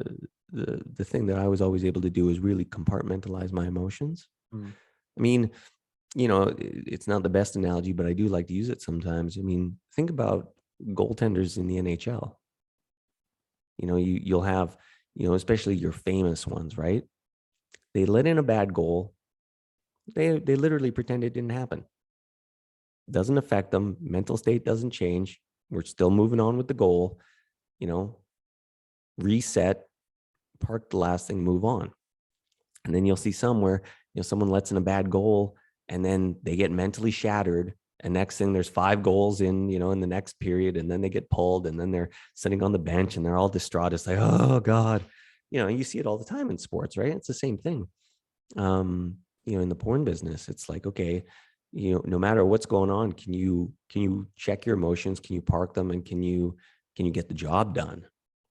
thing that I was always able to do is really compartmentalize my emotions. I mean, it's not the best analogy, but I do like to use it sometimes. I mean, think about goaltenders in the NHL. You'll have, especially your famous ones, right? They let in a bad goal. They literally pretend it didn't happen. Doesn't affect them. Mental state doesn't change. We're still moving on with the goal, reset, park the last thing, move on. And then you'll see somewhere, someone lets in a bad goal and then they get mentally shattered. And next thing, there's 5 goals in the next period, and then they get pulled, and then they're sitting on the bench and they're all distraught. It's like, oh God, you see it all the time in sports, right? It's the same thing. In the porn business, it's like, okay, no matter what's going on, can you check your emotions? Can you park them? And can you get the job done?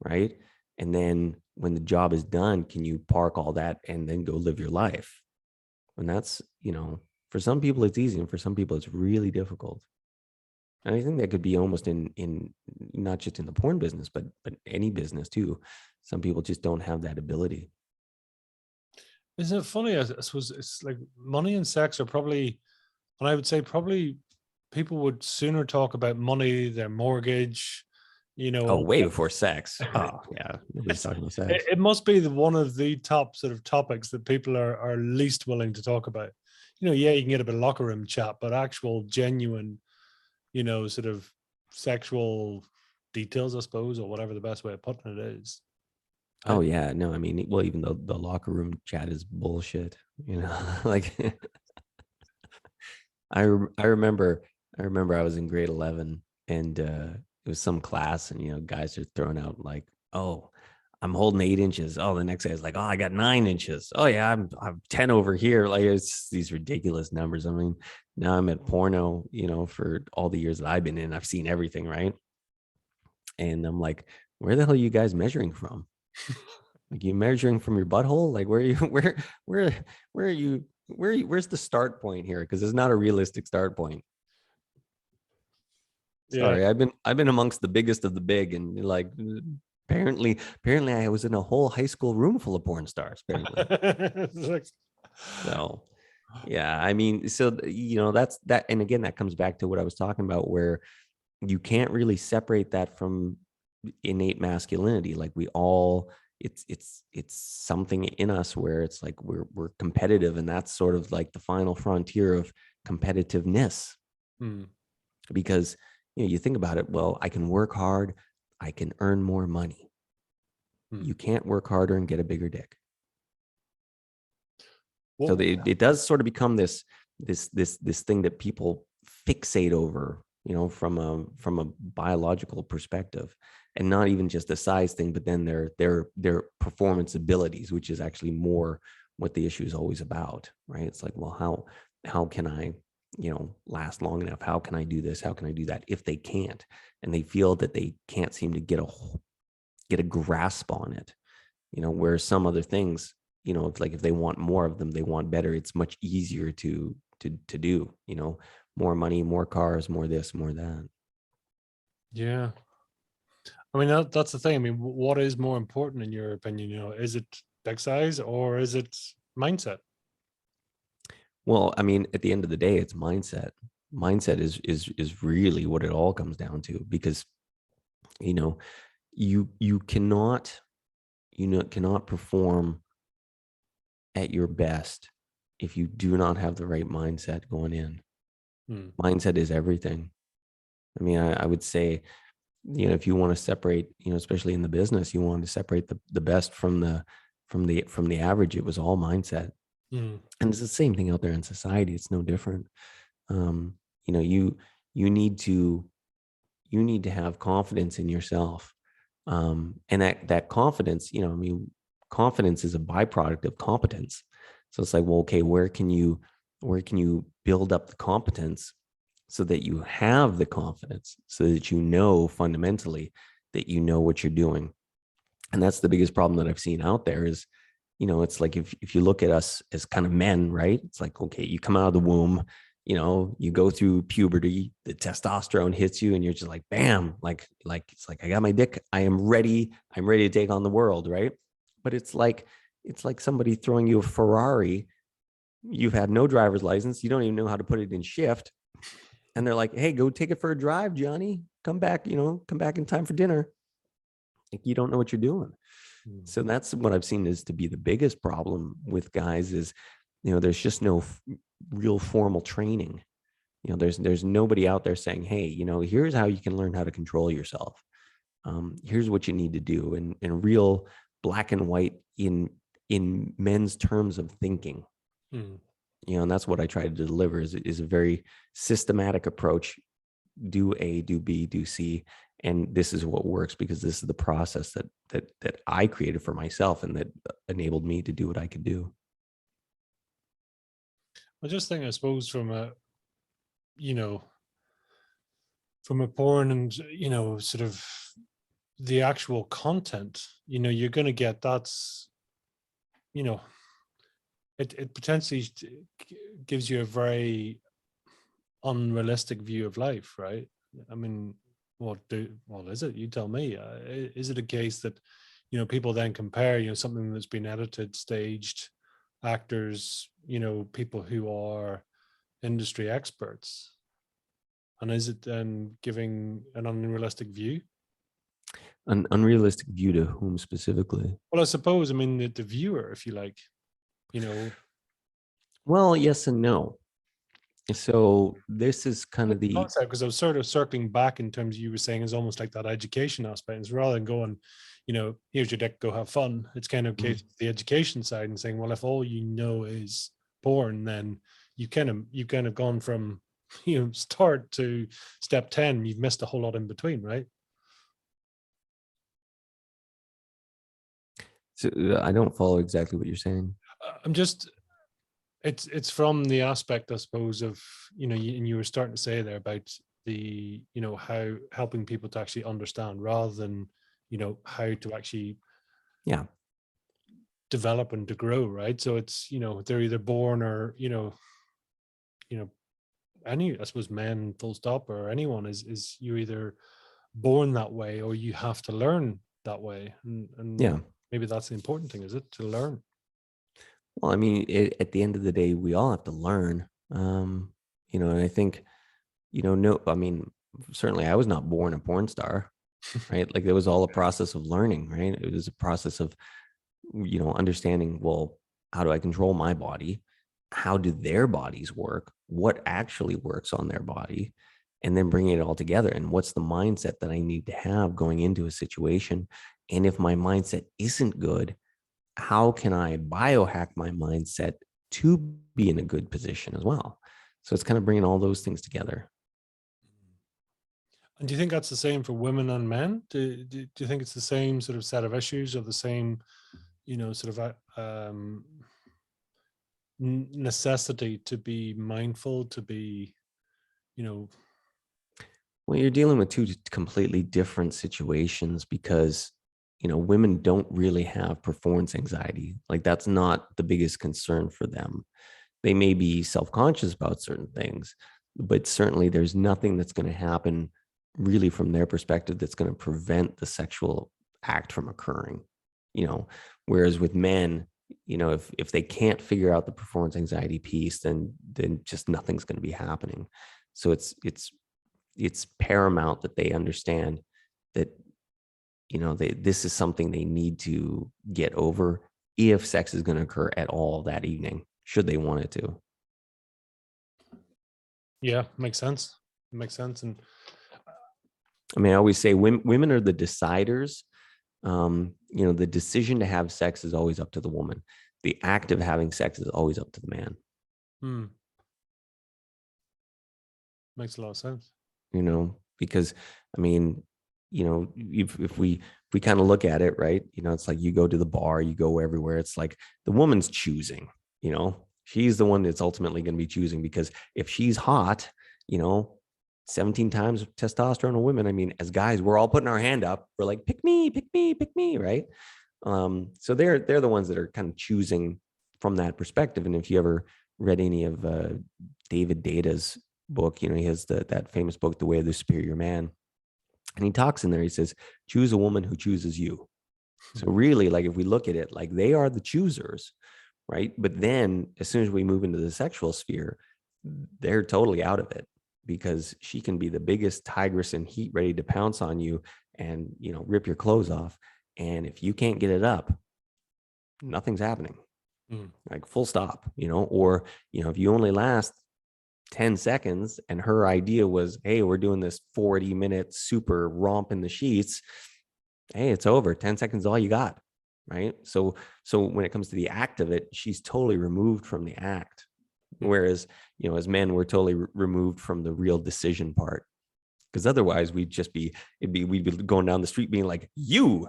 Right. And then when the job is done, can you park all that and then go live your life? And that's, for some people it's easy, and for some people it's really difficult. And I think that could be almost in not just in the porn business, but any business too. Some people just don't have that ability.
Isn't it funny? I suppose it's like money and sex are probably, and I would say probably people would sooner talk about money, their mortgage,
Oh, way before sex. Oh, yeah. Nobody's talking about sex.
It must be one of the top sort of topics that people are least willing to talk about. Yeah, you can get a bit of locker room chat, but actual genuine, sort of sexual details, I suppose, or whatever the best way of putting it is.
Oh yeah, no, I mean, well, even though the locker room chat is bullshit, like I remember I was in grade 11, and it was some class, and guys are throwing out like, oh, I'm holding 8 inches. Oh, the next guy is like, oh, I got 9 inches. Oh yeah, I'm 10 over here. Like, it's these ridiculous numbers. I mean, now I'm at porno, for all the years that I've been in, I've seen everything, right? And I'm like, where the hell are you guys measuring from? Like, you measuring from your butthole? Like, where are you? Where are you? Where's the start point here? Because it's not a realistic start point. Sorry,
Yeah.
I've been amongst the biggest of the big, and like apparently I was in a whole high school room full of porn stars. Apparently. So yeah, I mean, so that's that, and again, that comes back to what I was talking about, where you can't really separate that from innate masculinity. Like, we all, it's something in us where it's like we're competitive, and that's sort of like the final frontier of competitiveness. Because you think about it, well, I can work hard, I can earn more money. You can't work harder and get a bigger dick. Well, so it does sort of become this thing that people fixate over, from a biological perspective, and not even just a size thing, but then their performance abilities, which is actually more what the issue is always about, right? It's like, well, how can I last long enough? How can I do this? How can I do that? If they can't, and they feel that they can't seem to get a grasp on it, where some other things, it's like, if they want more of them, they want better, it's much easier to do, more money, more cars, more this, more that.
Yeah. I mean, that's the thing. I mean, what is more important in your opinion? Is it dick size, or is it mindset?
Well, I mean, at the end of the day, it's mindset. Mindset is really what it all comes down to, because you cannot perform at your best if you do not have the right mindset going in. Mindset is everything. I mean, I would say, if you want to separate, especially in the business, you want to separate the best from the average, it was all mindset. And it's the same thing out there in society. It's no different. You need to have confidence in yourself. And that confidence, confidence is a byproduct of competence. So it's like, well, okay, where can you build up the competence so that you have the confidence, so that fundamentally that what you're doing. And that's the biggest problem that I've seen out there is, it's like, if you look at us as kind of men, right? It's like, okay, you come out of the womb, you go through puberty, the testosterone hits you, and you're just like, bam, like it's like, I got my dick, I'm ready to take on the world, right? But it's like somebody throwing you a Ferrari. You've had no driver's license, you don't even know how to put it in shift, and they're like, hey, go take it for a drive, Johnny, come back in time for dinner. Like, you don't know what you're doing. So that's what I've seen is to be the biggest problem with guys is, there's just no real formal training. There's nobody out there saying, hey, here's how you can learn how to control yourself. Here's what you need to do in real black and white in men's terms of thinking. And that's what I try to deliver is a very systematic approach. Do A, do B, do C. And this is what works, because this is the process that I created for myself, and that enabled me to do what I could do.
I just think, I suppose, from you know, from a porn and, you know, sort of the actual content, you know, you're going to get that's, you know, it potentially gives you a very unrealistic view of life, right? I mean, well, is it? You tell me. Is it a case that, you know, people then compare, you know, something that's been edited, staged, actors, you know, people who are industry experts, and is it then giving an unrealistic view?
An unrealistic view to whom specifically?
Well, I suppose, I mean, the viewer, if you like, you know.
Well, yes and no. So this is kind of the
concept, because I was sort of circling back in terms of you were saying is almost like that education aspect. It's rather than going, you know, here's your dick, go have fun. It's kind of case the education side and saying, well, if all you know is porn, then you've kind of gone from, you know, start to step 10. You've missed a whole lot in between, right?
So I don't follow exactly what you're saying.
I'm just, it's from the aspect, I suppose, of, you know, and you were starting to say there about the, you know, how helping people to actually understand rather than, you know, how to actually develop and to grow, right? So it's, you know, they're either born or, you know, any, I suppose, men full stop or anyone is you're either born that way or you have to learn that way. And maybe that's the important thing, is it, to learn?
Well, I mean, at the end of the day, we all have to learn. You know, and I think, you know, no, I mean, certainly I was not born a porn star, right? Like, there was all a process of learning, right? It was a process of, you know, understanding, well, how do I control my body? How do their bodies work? What actually works on their body? And then bringing it all together. And what's the mindset that I need to have going into a situation? And if my mindset isn't good, how can I biohack my mindset to be in a good position as well? So it's kind of bringing all those things together.
And do you think that's the same for women and men? Do you think it's the same sort of set of issues or the same, you know, sort of necessity to be mindful, to be, you know?
Well, you're dealing with two completely different situations because, you know, women don't really have performance anxiety. Like, that's not the biggest concern for them. They may be self-conscious about certain things, but certainly there's nothing that's going to happen really from their perspective that's going to prevent the sexual act from occurring, you know. Whereas with men, you know, if they can't figure out the performance anxiety piece, then just nothing's going to be happening. So it's paramount that they understand that, you know, this is something they need to get over if sex is going to occur at all that evening, should they want it to.
Yeah, makes sense. It makes sense. And
I mean, I always say women are the deciders. You know, the decision to have sex is always up to the woman. The act of having sex is always up to the man.
Makes a lot of sense.
You know, because I mean, you know, if we kind of look at it, right, you know, it's like you go to the bar, you go everywhere. It's like the woman's choosing, you know, she's the one that's ultimately going to be choosing, because if she's hot, you know, 17 times testosterone in women. I mean, as guys, we're all putting our hand up. We're like, pick me, pick me, pick me, right? So they're the ones that are kind of choosing from that perspective. And if you ever read any of David Data's book, you know, he has that famous book, The Way of the Superior Man. And he talks in there, he says, choose a woman who chooses you. So really, like, if we look at it, like, they are the choosers, right? But then as soon as we move into the sexual sphere, they're totally out of it, because she can be the biggest tigress in heat, ready to pounce on you and, you know, rip your clothes off. And if you can't get it up, nothing's happening. Like, full stop, you know. Or, you know, if you only last 10 seconds and her idea was, hey, we're doing this 40-minute super romp in the sheets, hey, it's over. 10 seconds is all you got, right? So when it comes to the act of it, she's totally removed from the act. Whereas, you know, as men, we're totally removed from the real decision part, because otherwise we'd be going down the street being like, you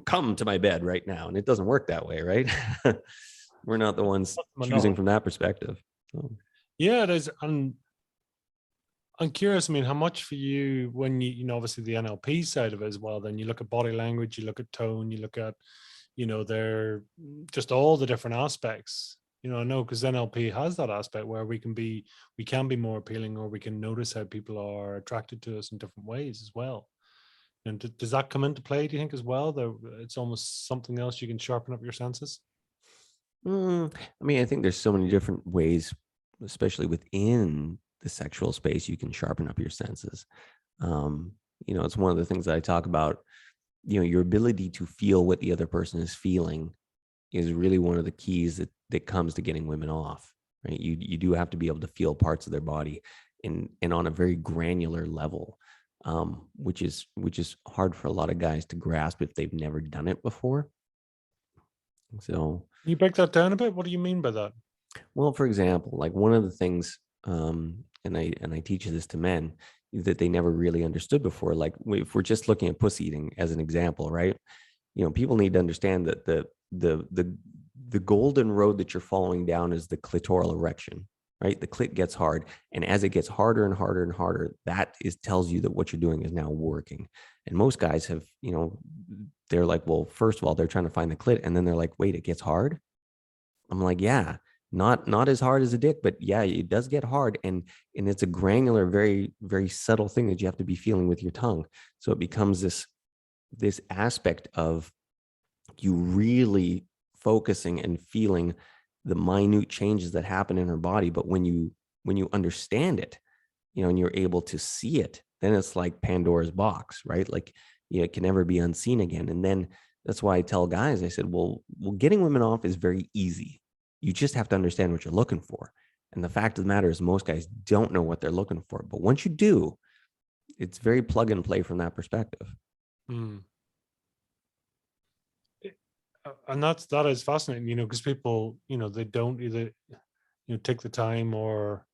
come to my bed right now. And it doesn't work that way, right? We're not the ones choosing from that perspective. So.
Yeah, it is. And I'm curious, I mean, how much for you when obviously the NLP side of it as well, then you look at body language, you look at tone, you look at, they're just all the different aspects. I know because NLP has that aspect where we can be more appealing, or we can notice how people are attracted to us in different ways as well. And does that come into play, do you think, as well? That it's almost something else you can sharpen up your senses?
I mean, I think there's so many different ways, especially within the sexual space, you can sharpen up your senses. It's one of the things that I talk about. Your ability to feel what the other person is feeling is really one of the keys that comes to getting women off, right? You do have to be able to feel parts of their body and on a very granular level, which is hard for a lot of guys to grasp if they've never done it before. So
can you break that down a bit? What do you mean by that?
Well, for example, like one of the things, and I teach this to men, that they never really understood before. Like if we're just looking at pussy eating as an example, right? People need to understand that the golden road that you're following down is the clitoral erection, right? The clit gets hard, and as it gets harder and harder and harder, that tells you that what you're doing is now working. And most guys have, they're like, well, first of all, they're trying to find the clit, and then they're like, wait, it gets hard. I'm like, yeah, not as hard as a dick, but yeah, it does get hard. And it's a granular, very, very subtle thing that you have to be feeling with your tongue. So it becomes this aspect of you really focusing and feeling the minute changes that happen in her body. But when you understand it, and you're able to see it, then it's like Pandora's box, right? Like, it can never be unseen again. And then that's why I tell guys, I said, well, getting women off is very easy. You just have to understand what you're looking for. And the fact of the matter is most guys don't know what they're looking for. But once you do, it's very plug and play from that perspective.
And that is fascinating, because people, they don't either, take the time or,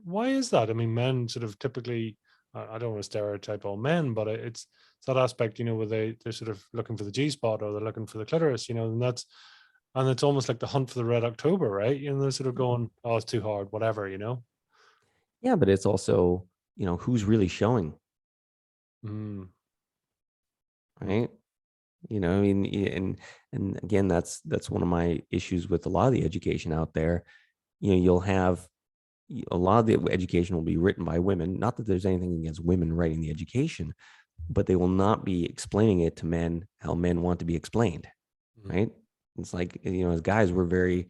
why is that? I mean, men sort of typically, I don't want to stereotype all men, but it's that aspect, where they're sort of looking for the G spot, or they're looking for the clitoris, and it's almost like the hunt for the red October, right? They're sort of going, oh, it's too hard, whatever,
Yeah, but it's also, who's really showing, right? I mean, and again, that's one of my issues with a lot of the education out there. You'll have a lot of the education will be written by women. Not that there's anything against women writing the education, but they will not be explaining it to men how men want to be explained, right? It's like, as guys, we're very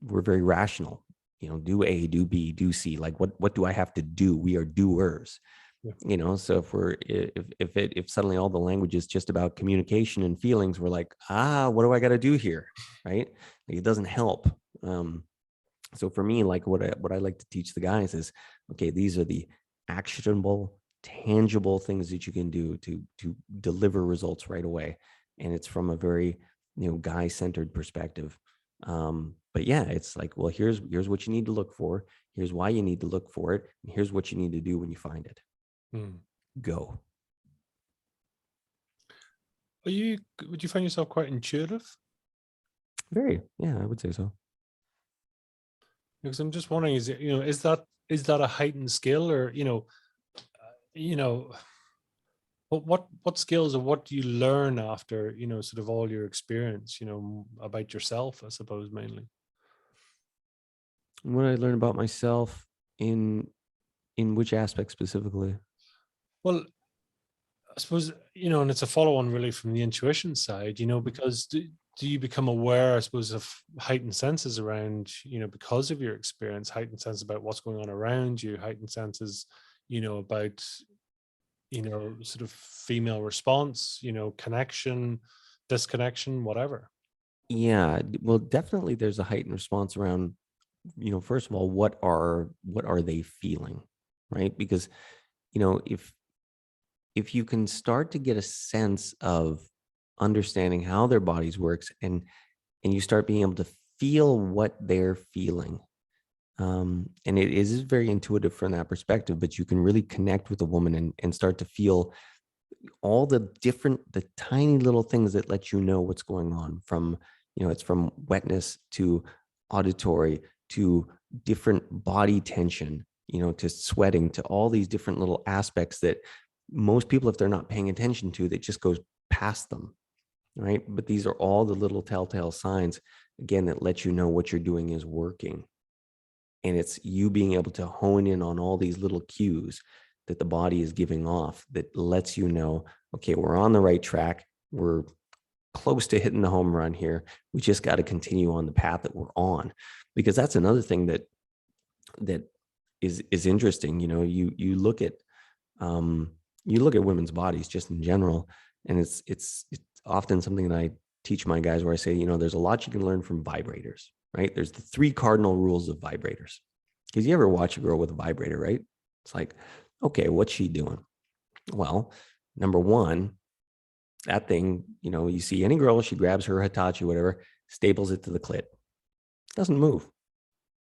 rational. Do A, do B, do C. Like, what do I have to do? We are doers. Yeah. So if suddenly all the language is just about communication and feelings, we're like, what do I got to do here, right? Like, it doesn't help. So for me, like what I like to teach the guys is, okay, these are the actionable, tangible things that you can do to deliver results right away, and it's from a very guy-centered perspective. But yeah, it's like, well, here's what you need to look for. Here's why you need to look for it. And here's what you need to do when you find it. Go.
Would you find yourself quite intuitive?
Very, yeah, I would say so.
Because I'm just wondering, is it, is that a heightened skill, or what skills, or what do you learn after sort of all your experience about yourself, I suppose, mainly?
What I learned about myself in which aspect specifically?
Well, I suppose, and it's a follow-on really from the intuition side, because do you become aware, I suppose, of heightened senses around, because of your experience, heightened sense about what's going on around you, heightened senses, about, sort of female response, connection, disconnection, whatever. Yeah,
well, definitely there's a heightened response around, first of all, what are they feeling, right? Because, if you can start to get a sense of understanding how their bodies works, and you start being able to feel what they're feeling, and it is very intuitive from that perspective, but you can really connect with a woman and start to feel all the tiny little things that let you know what's going on, from, it's from wetness to auditory to different body tension, to sweating, to all these different little aspects that most people, if they're not paying attention to, that just goes past them, right? But these are all the little telltale signs, again, that let you know what you're doing is working. And it's you being able to hone in on all these little cues that the body is giving off that lets you know, okay, we're on the right track. We're close to hitting the home run here. We just got to continue on the path that we're on, because that's another thing that is interesting. You look at women's bodies just in general, and it's often something that I teach my guys, where I say, there's a lot you can learn from vibrators, right? There's the 3 cardinal rules of vibrators. Because you ever watch a girl with a vibrator, right? It's like, okay, what's she doing? Well, number 1, that thing, you see any girl, she grabs her Hitachi, whatever, staples it to the clit. Doesn't move,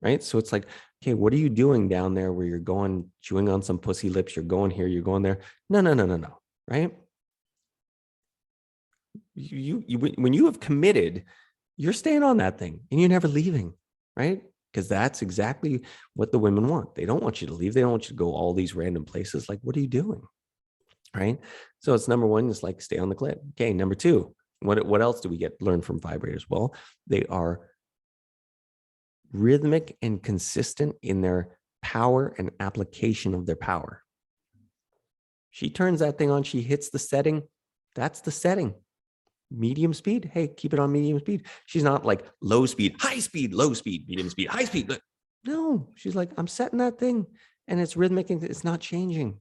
right? So it's like, okay, what are you doing down there where you're going, chewing on some pussy lips, you're going here, you're going there? No, right? When you have committed, you're staying on that thing and you're never leaving, right? Because that's exactly what the women want. They don't want you to leave. They don't want you to go all these random places. Like, what are you doing? Right? So it's number 1, is like, stay on the clit. Okay. Number 2, what else do we learn from vibrators? Well, they are rhythmic and consistent in their power and application of their power. She turns that thing on, she hits the setting. That's the setting. Medium speed. Hey, keep it on medium speed. She's not like low speed, low speed, medium speed, high speed. No, she's like, I'm setting that thing and it's rhythmic and it's not changing.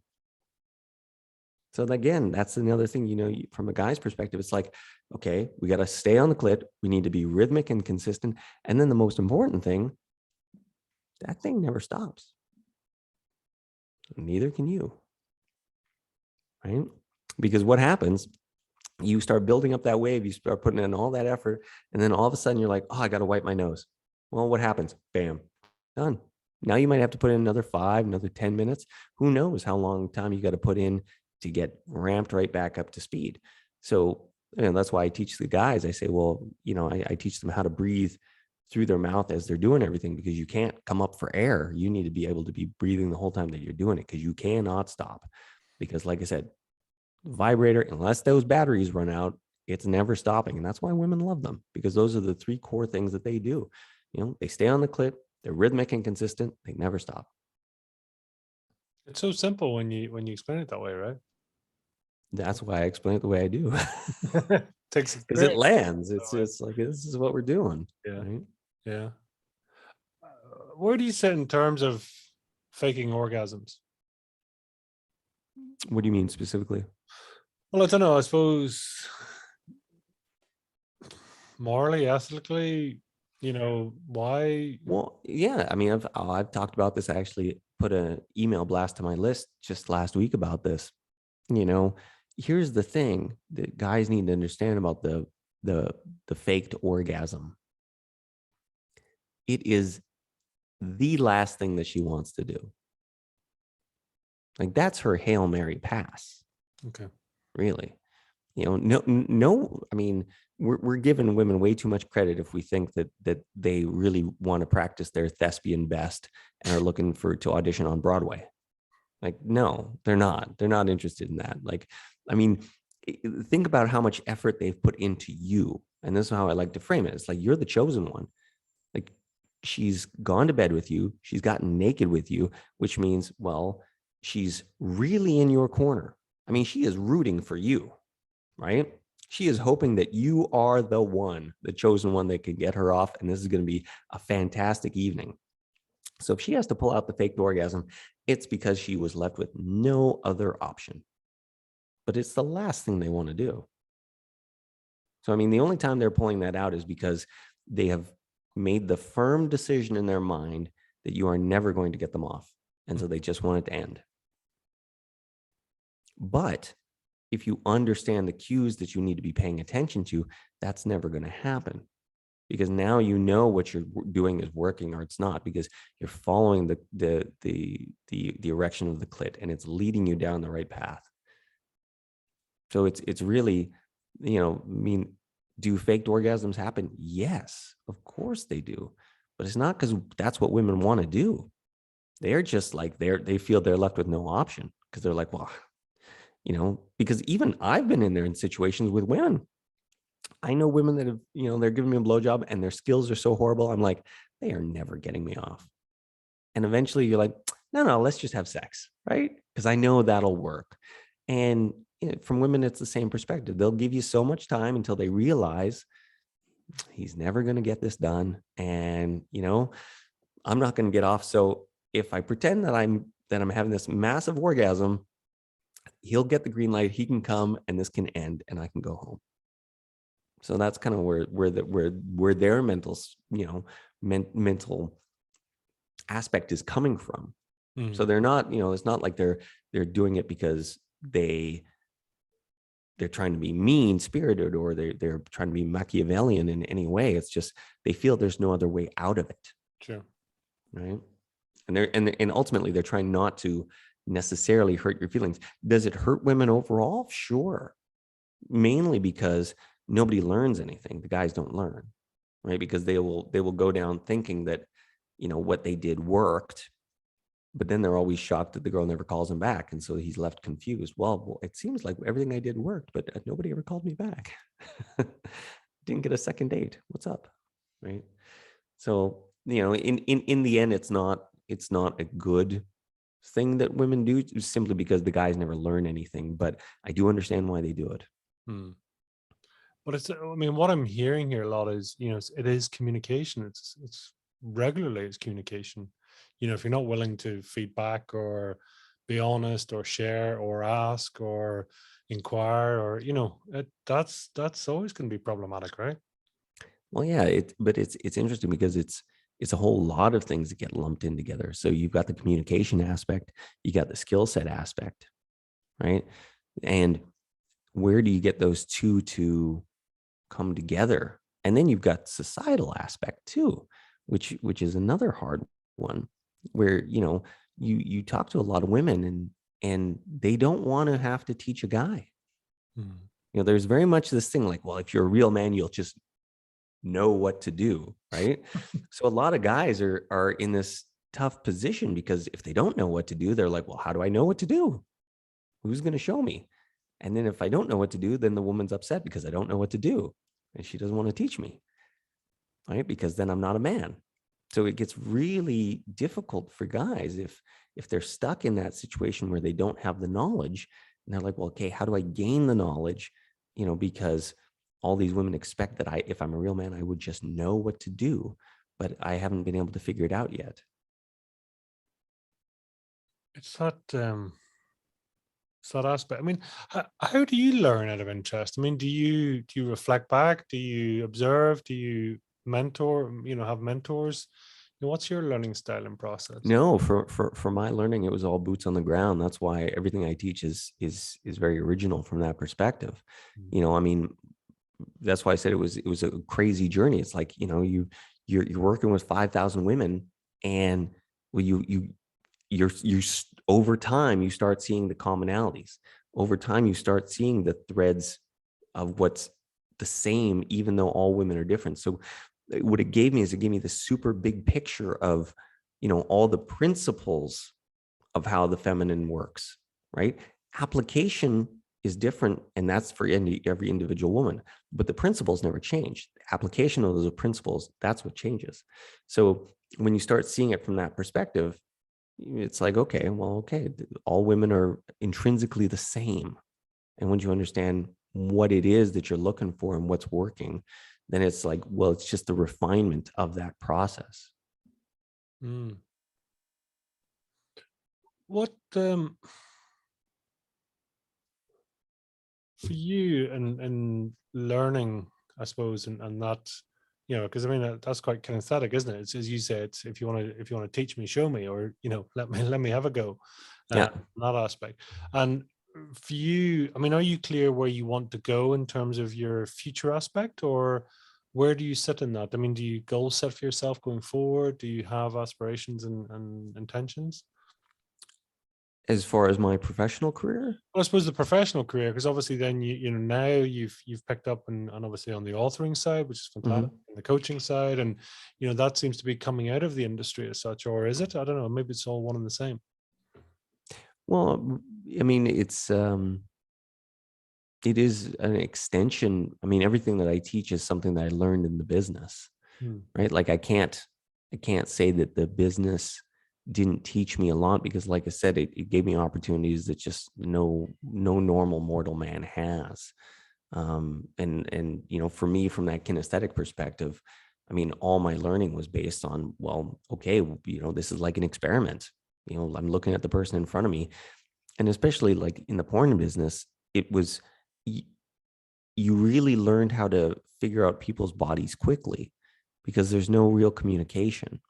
So again, that's another thing, from a guy's perspective, it's like, okay, we got to stay on the clit. We need to be rhythmic and consistent. And then the most important thing, that thing never stops. Neither can you, right? Because what happens, you start building up that wave, you start putting in all that effort, and then all of a sudden you're like, oh, I got to wipe my nose. Well, what happens? Bam, done. Now you might have to put in another 5, another 10 minutes. Who knows how long time you got to put in to get ramped right back up to speed. So that's why I teach the guys. I say, well, I teach them how to breathe through their mouth as they're doing everything, because you can't come up for air. You need to be able to be breathing the whole time that you're doing it, because you cannot stop. Because like I said, vibrator, unless those batteries run out, it's never stopping. And that's why women love them, because those are the 3 core things that they do. They stay on the clit, they're rhythmic and consistent, they never stop.
It's so simple when you explain it that way, right?
That's why I explain it the way I do.
Takes
because it lands. It's like, this is what we're doing.
Yeah.
Right?
Yeah. Where do you sit in terms of faking orgasms?
What do you mean specifically?
Well, I don't know. I suppose morally, ethically, why?
Well, yeah. I mean, I've talked about this. I actually put an email blast to my list just last week about this. Here's the thing that guys need to understand about the faked orgasm. It is the last thing that she wants to do. Like, that's her Hail Mary pass.
Okay.
Really. No, I mean, we're giving women way too much credit if we think that they really want to practice their thespian best and are looking to audition on Broadway. Like, no, they're not. They're not interested in that. Like, I mean, think about how much effort they've put into you. And this is how I like to frame it. It's like, you're the chosen one. Like, she's gone to bed with you. She's gotten naked with you, which means, well, she's really in your corner. I mean, she is rooting for you, right? She is hoping that you are the one, the chosen one that can get her off. And this is going to be a fantastic evening. So if she has to pull out the fake orgasm, it's because she was left with no other option. But it's the last thing they want to do. So, I mean, the only time they're pulling that out is because they have made the firm decision in their mind that you are never going to get them off. And so they just want it to end. But if you understand the cues that you need to be paying attention to, that's never going to happen. Because now you know what you're doing is working or it's not, because you're following the erection of the clit and it's leading you down the right path. So it's really, I mean, do faked orgasms happen? Yes, of course they do. But it's not because that's what women want to do. they're just like, they feel they're left with no option, because they're like, well, because even I've been in there in situations with women. I know women that have, they're giving me a blowjob and their skills are so horrible. I'm like, they are never getting me off. And eventually you're like, no, let's just have sex, right? Because I know that'll work. And from women, it's the same perspective. They'll give you so much time until they realize he's never going to get this done. And, I'm not going to get off. So if I pretend that I'm having this massive orgasm, he'll get the green light, he can come, and this can end, and I can go home. So that's kind of where their mental, mental aspect is coming from. So they're not, it's not like they're doing it because they're trying to be mean spirited, or they're trying to be Machiavellian in any way. It's just they feel there's no other way out of it.
Sure.
Right. And ultimately they're trying not to necessarily hurt your feelings. Does it hurt women overall? Sure. Mainly because nobody learns anything. The guys don't learn, right? Because they will go down thinking that, what they did worked, but then they're always shocked that the girl never calls him back. And so he's left confused. Well, it seems like everything I did worked, but nobody ever called me back. Didn't get a second date. What's up? Right. So, in the end, it's not a good thing that women do, simply because the guys never learn anything, but I do understand why they do it.
But what I'm hearing here a lot is, it is communication. It's regularly it's communication. If you're not willing to feedback or be honest or share or ask or inquire, or, that's always going to be problematic, right?
Well, yeah, but it's interesting because it's a whole lot of things that get lumped in together. So you've got the communication aspect, you got the skill set aspect, right? And where do you get those two to come together? And then you've got societal aspect too, which is another hard one, where you talk to a lot of women and they don't want to have to teach a guy. There's very much this thing like, well, if you're a real man, you'll just know what to do, right? So a lot of guys are in this tough position, because if they don't know what to do, they're like, well, how do I know what to do? Who's going to show me? And then if I don't know what to do, then the woman's upset because I don't know what to do, and she doesn't want to teach me, right? Because then I'm not a man. So it gets really difficult for guys if they're stuck in that situation where they don't have the knowledge, and they're like, well, okay, how do I gain the knowledge? Because all these women expect that if I'm a real man, I would just know what to do, but I haven't been able to figure it out yet.
It's that aspect. How do you learn out of interest? Do you reflect back? Do you observe? Do you mentor? Have mentors? What's your learning style and process?
No, for my learning, it was all boots on the ground. That's why everything I teach is very original from that perspective. That's why I said it was a crazy journey. It's like, you're working with 5,000 women, and you're over time, you start seeing the commonalities. Over time, you start seeing the threads of what's the same, even though all women are different. So what it gave me is, it gave me the super big picture of, all the principles of how the feminine works, right? Application is different, and that's for every individual woman, but the principles never change. The application of those principles, that's what changes. So when you start seeing it from that perspective, it's like, okay, all women are intrinsically the same. And once you understand what it is that you're looking for and what's working, then it's like, well, it's just the refinement of that process.
What for you and learning, I suppose, and that, because that's quite kinesthetic, isn't it? It's, as you said, if you want to teach me, show me, or let me have a go.
Yeah.
That aspect. And for you, are you clear where you want to go in terms of your future aspect, or where do you sit in that? Do you goal set for yourself going forward? Do you have aspirations and intentions?
As far as my professional career?
Well, I suppose the professional career, because obviously then you know now you've picked up and obviously on the authoring side, which is fantastic, and the coaching side, and you know that seems to be coming out of the industry as such, or is it? I don't know. Maybe it's all one and the same.
Well, I mean, it is an extension. I mean, everything that I teach is something that I learned in the business, right? Like I can't say that the business didn't teach me a lot, because like I said, it gave me opportunities that just no normal mortal man has. And you know, for me, from that kinesthetic perspective, I mean, all my learning was based on, well, okay, you know, this is like an experiment. You know, I'm looking at the person in front of me, and especially like in the porn business, it was, you really learned how to figure out people's bodies quickly, because there's no real communication.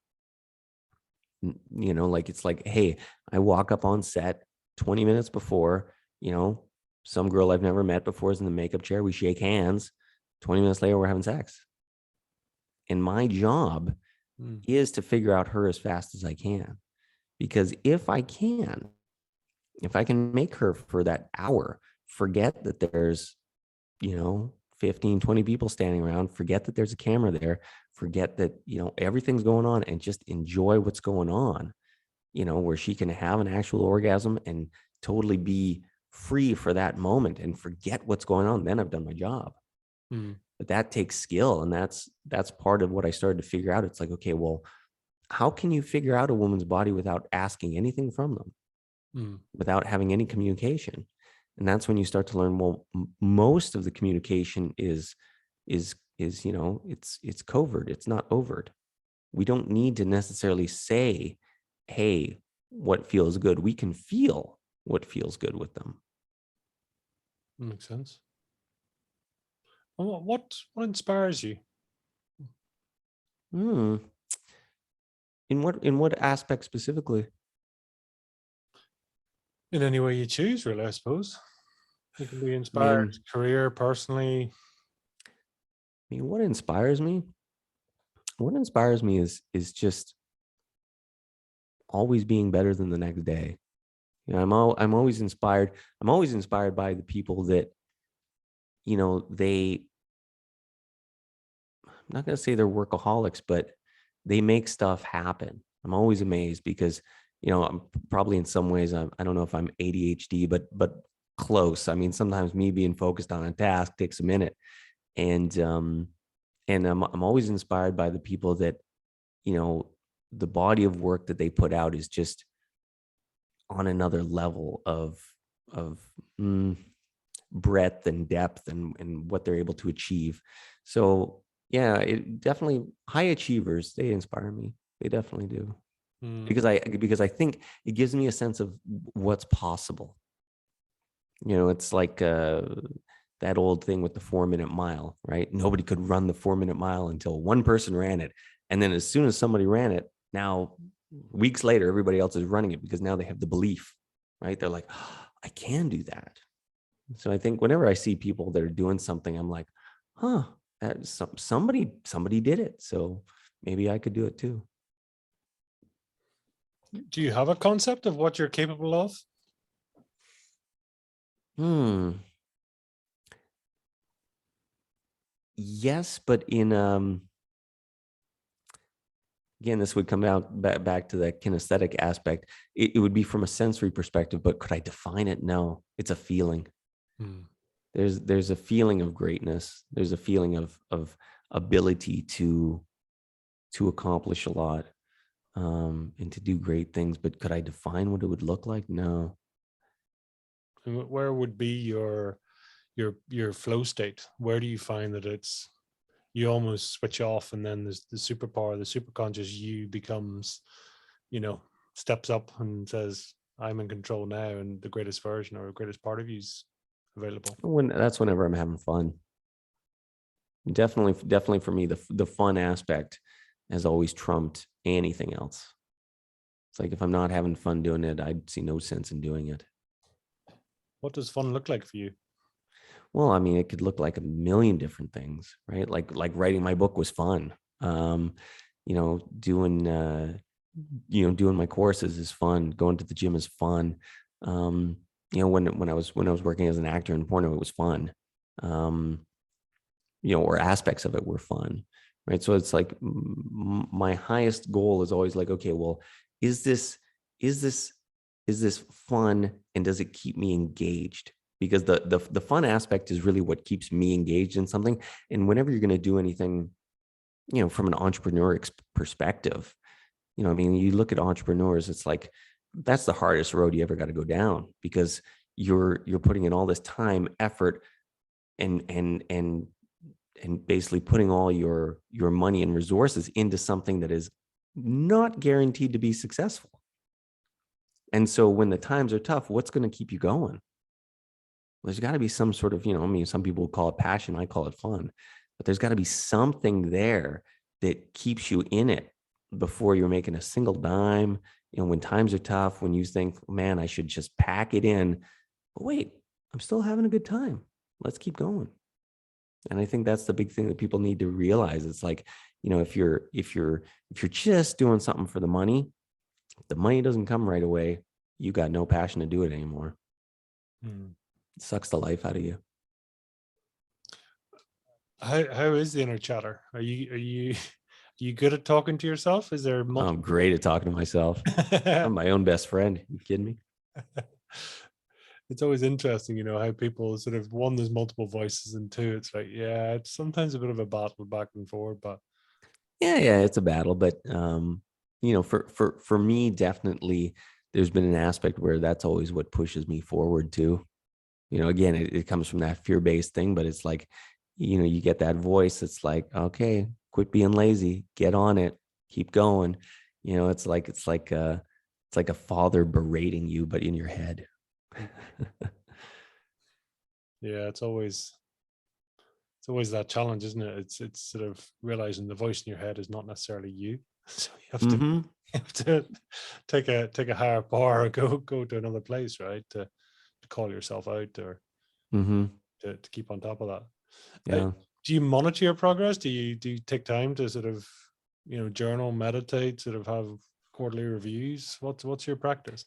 You know, like it's like, hey, I walk up on set 20 minutes before, you know, some girl I've never met before is in the makeup chair. We shake hands. 20 minutes later, we're having sex. And my job is to figure out her as fast as I can. Because if I can make her for that hour forget that there's, you know, 15, 20 people standing around, forget that there's a camera there, forget that, you know, everything's going on, and just enjoy what's going on, you know, where she can have an actual orgasm and totally be free for that moment and forget what's going on, then I've done my job. But that takes skill. And that's part of what I started to figure out. It's like, okay, well, how can you figure out a woman's body without asking anything from them, without having any communication? And that's when you start to learn, well, most of the communication is, you know, it's covert. It's not overt. We don't need to necessarily say, hey, what feels good. We can feel what feels good with them.
Makes sense. Well, what inspires you?
In what aspect specifically?
In any way you choose, really, I suppose. You can be inspired, career, personally.
I mean, what inspires me? What inspires me is just always being better than the next day. You know, I'm always inspired. I'm always inspired by the people that, you know, I'm not going to say they're workaholics, but they make stuff happen. I'm always amazed because, you know, I'm probably in some ways, I don't know if I'm ADHD, but close. I mean, sometimes me being focused on a task takes a minute. And I'm always inspired by the people that, you know, the body of work that they put out is just on another level of breadth and depth and what they're able to achieve. So yeah, it definitely, high achievers, they inspire me. They definitely do. Because I think it gives me a sense of what's possible. You know, it's like that old thing with the 4-minute mile, right? Nobody could run the 4-minute mile until one person ran it. And then as soon as somebody ran it, now weeks later, everybody else is running it because now they have the belief, right? They're like, oh, I can do that. So I think whenever I see people that are doing something, I'm like, huh, somebody did it. So maybe I could do it too.
Do you have a concept of what you're capable of?
Yes, but in again, this would come out back to the kinesthetic aspect. It would be from a sensory perspective, but could I define it? No, it's a feeling. There's a feeling of greatness. There's a feeling of ability to accomplish a lot, and to do great things. But could I define what it would look like? No.
And where would be your flow state? Where do you find that it's, you almost switch off, and then there's the superpower, the superconscious you becomes, you know, steps up and says, I'm in control now, and the greatest version or the greatest part of you's available?
That's whenever I'm having fun. Definitely for me, the fun aspect has always trumped anything else. It's like, if I'm not having fun doing it, I see no sense in doing it.
What does fun look like for you?
Well, I mean, it could look like a million different things, right? Like writing my book was fun. You know, doing my courses is fun. Going to the gym is fun. You know, when I was working as an actor in porno, it was fun. You know, or aspects of it were fun, right? So it's like my highest goal is always like, okay, well, is this fun, and does it keep me engaged? Because the fun aspect is really what keeps me engaged in something. And whenever you're going to do anything, you know, from an entrepreneur perspective, you know, I mean, you look at entrepreneurs, it's like that's the hardest road you ever got to go down, because you're putting in all this time, effort, and basically putting all your money and resources into something that is not guaranteed to be successful. And so when the times are tough, what's going to keep you going? There's got to be some sort of, you know, I mean, some people call it passion, I call it fun, but there's got to be something there that keeps you in it before you're making a single dime. You know, when times are tough, when you think, man, I should just pack it in, but wait, I'm still having a good time. Let's keep going. And I think that's the big thing that people need to realize. It's like, you know, if you're just doing something for the money doesn't come right away, you got no passion to do it anymore. It sucks the life out of you.
How is the inner chatter? Are you good at talking to yourself? Is there
I'm great at talking to myself. I'm my own best friend. You kidding me?
It's always interesting, you know, how people sort of, one, there's multiple voices, and two, it's like, yeah, it's sometimes a bit of a battle back and forth, but
yeah, it's a battle. But you know, for me, definitely, there's been an aspect where that's always what pushes me forward too. You know, again, it comes from that fear-based thing, but it's like, you know, you get that voice. It's like, okay, quit being lazy, get on it, keep going. You know, it's like a father berating you, but in your head.
yeah, it's always that challenge, isn't it? It's sort of realizing the voice in your head is not necessarily you. So you have to take a higher bar, or go to another place, right? To call yourself out, or to keep on top of that.
Yeah.
Do you monitor your progress? Do you take time to sort of, you know, journal, meditate, sort of have quarterly reviews? What's your practice?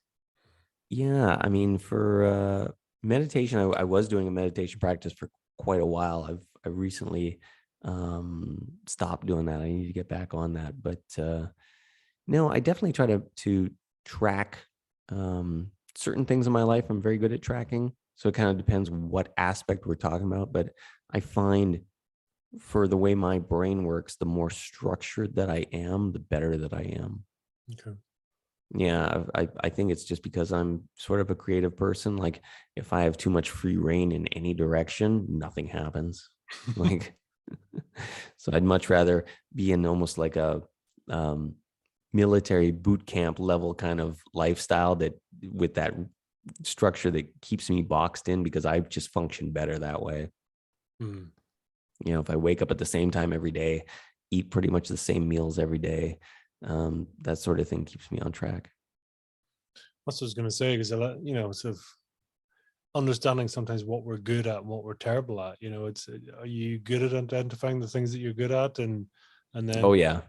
Yeah, I mean, for meditation, I was doing a meditation practice for quite a while. I recently stopped doing that. I need to get back on that. But no, I definitely try to track certain things in my life. I'm very good at tracking. So it kind of depends what aspect we're talking about. But I find, for the way my brain works, the more structured that I am, the better that I am.
Okay.
Yeah, I think it's just because I'm sort of a creative person. Like, if I have too much free reign in any direction, nothing happens. Like, so I'd much rather be in almost like a military boot camp level kind of lifestyle, that with that structure that keeps me boxed in, because I just function better that way. You know, if I wake up at the same time every day, eat pretty much the same meals every day, that sort of thing keeps me on track.
That's what I was going to say, because, you know, sort of understanding sometimes what we're good at and what we're terrible at. You know, it's, are you good at identifying the things that you're good at, and then
oh yeah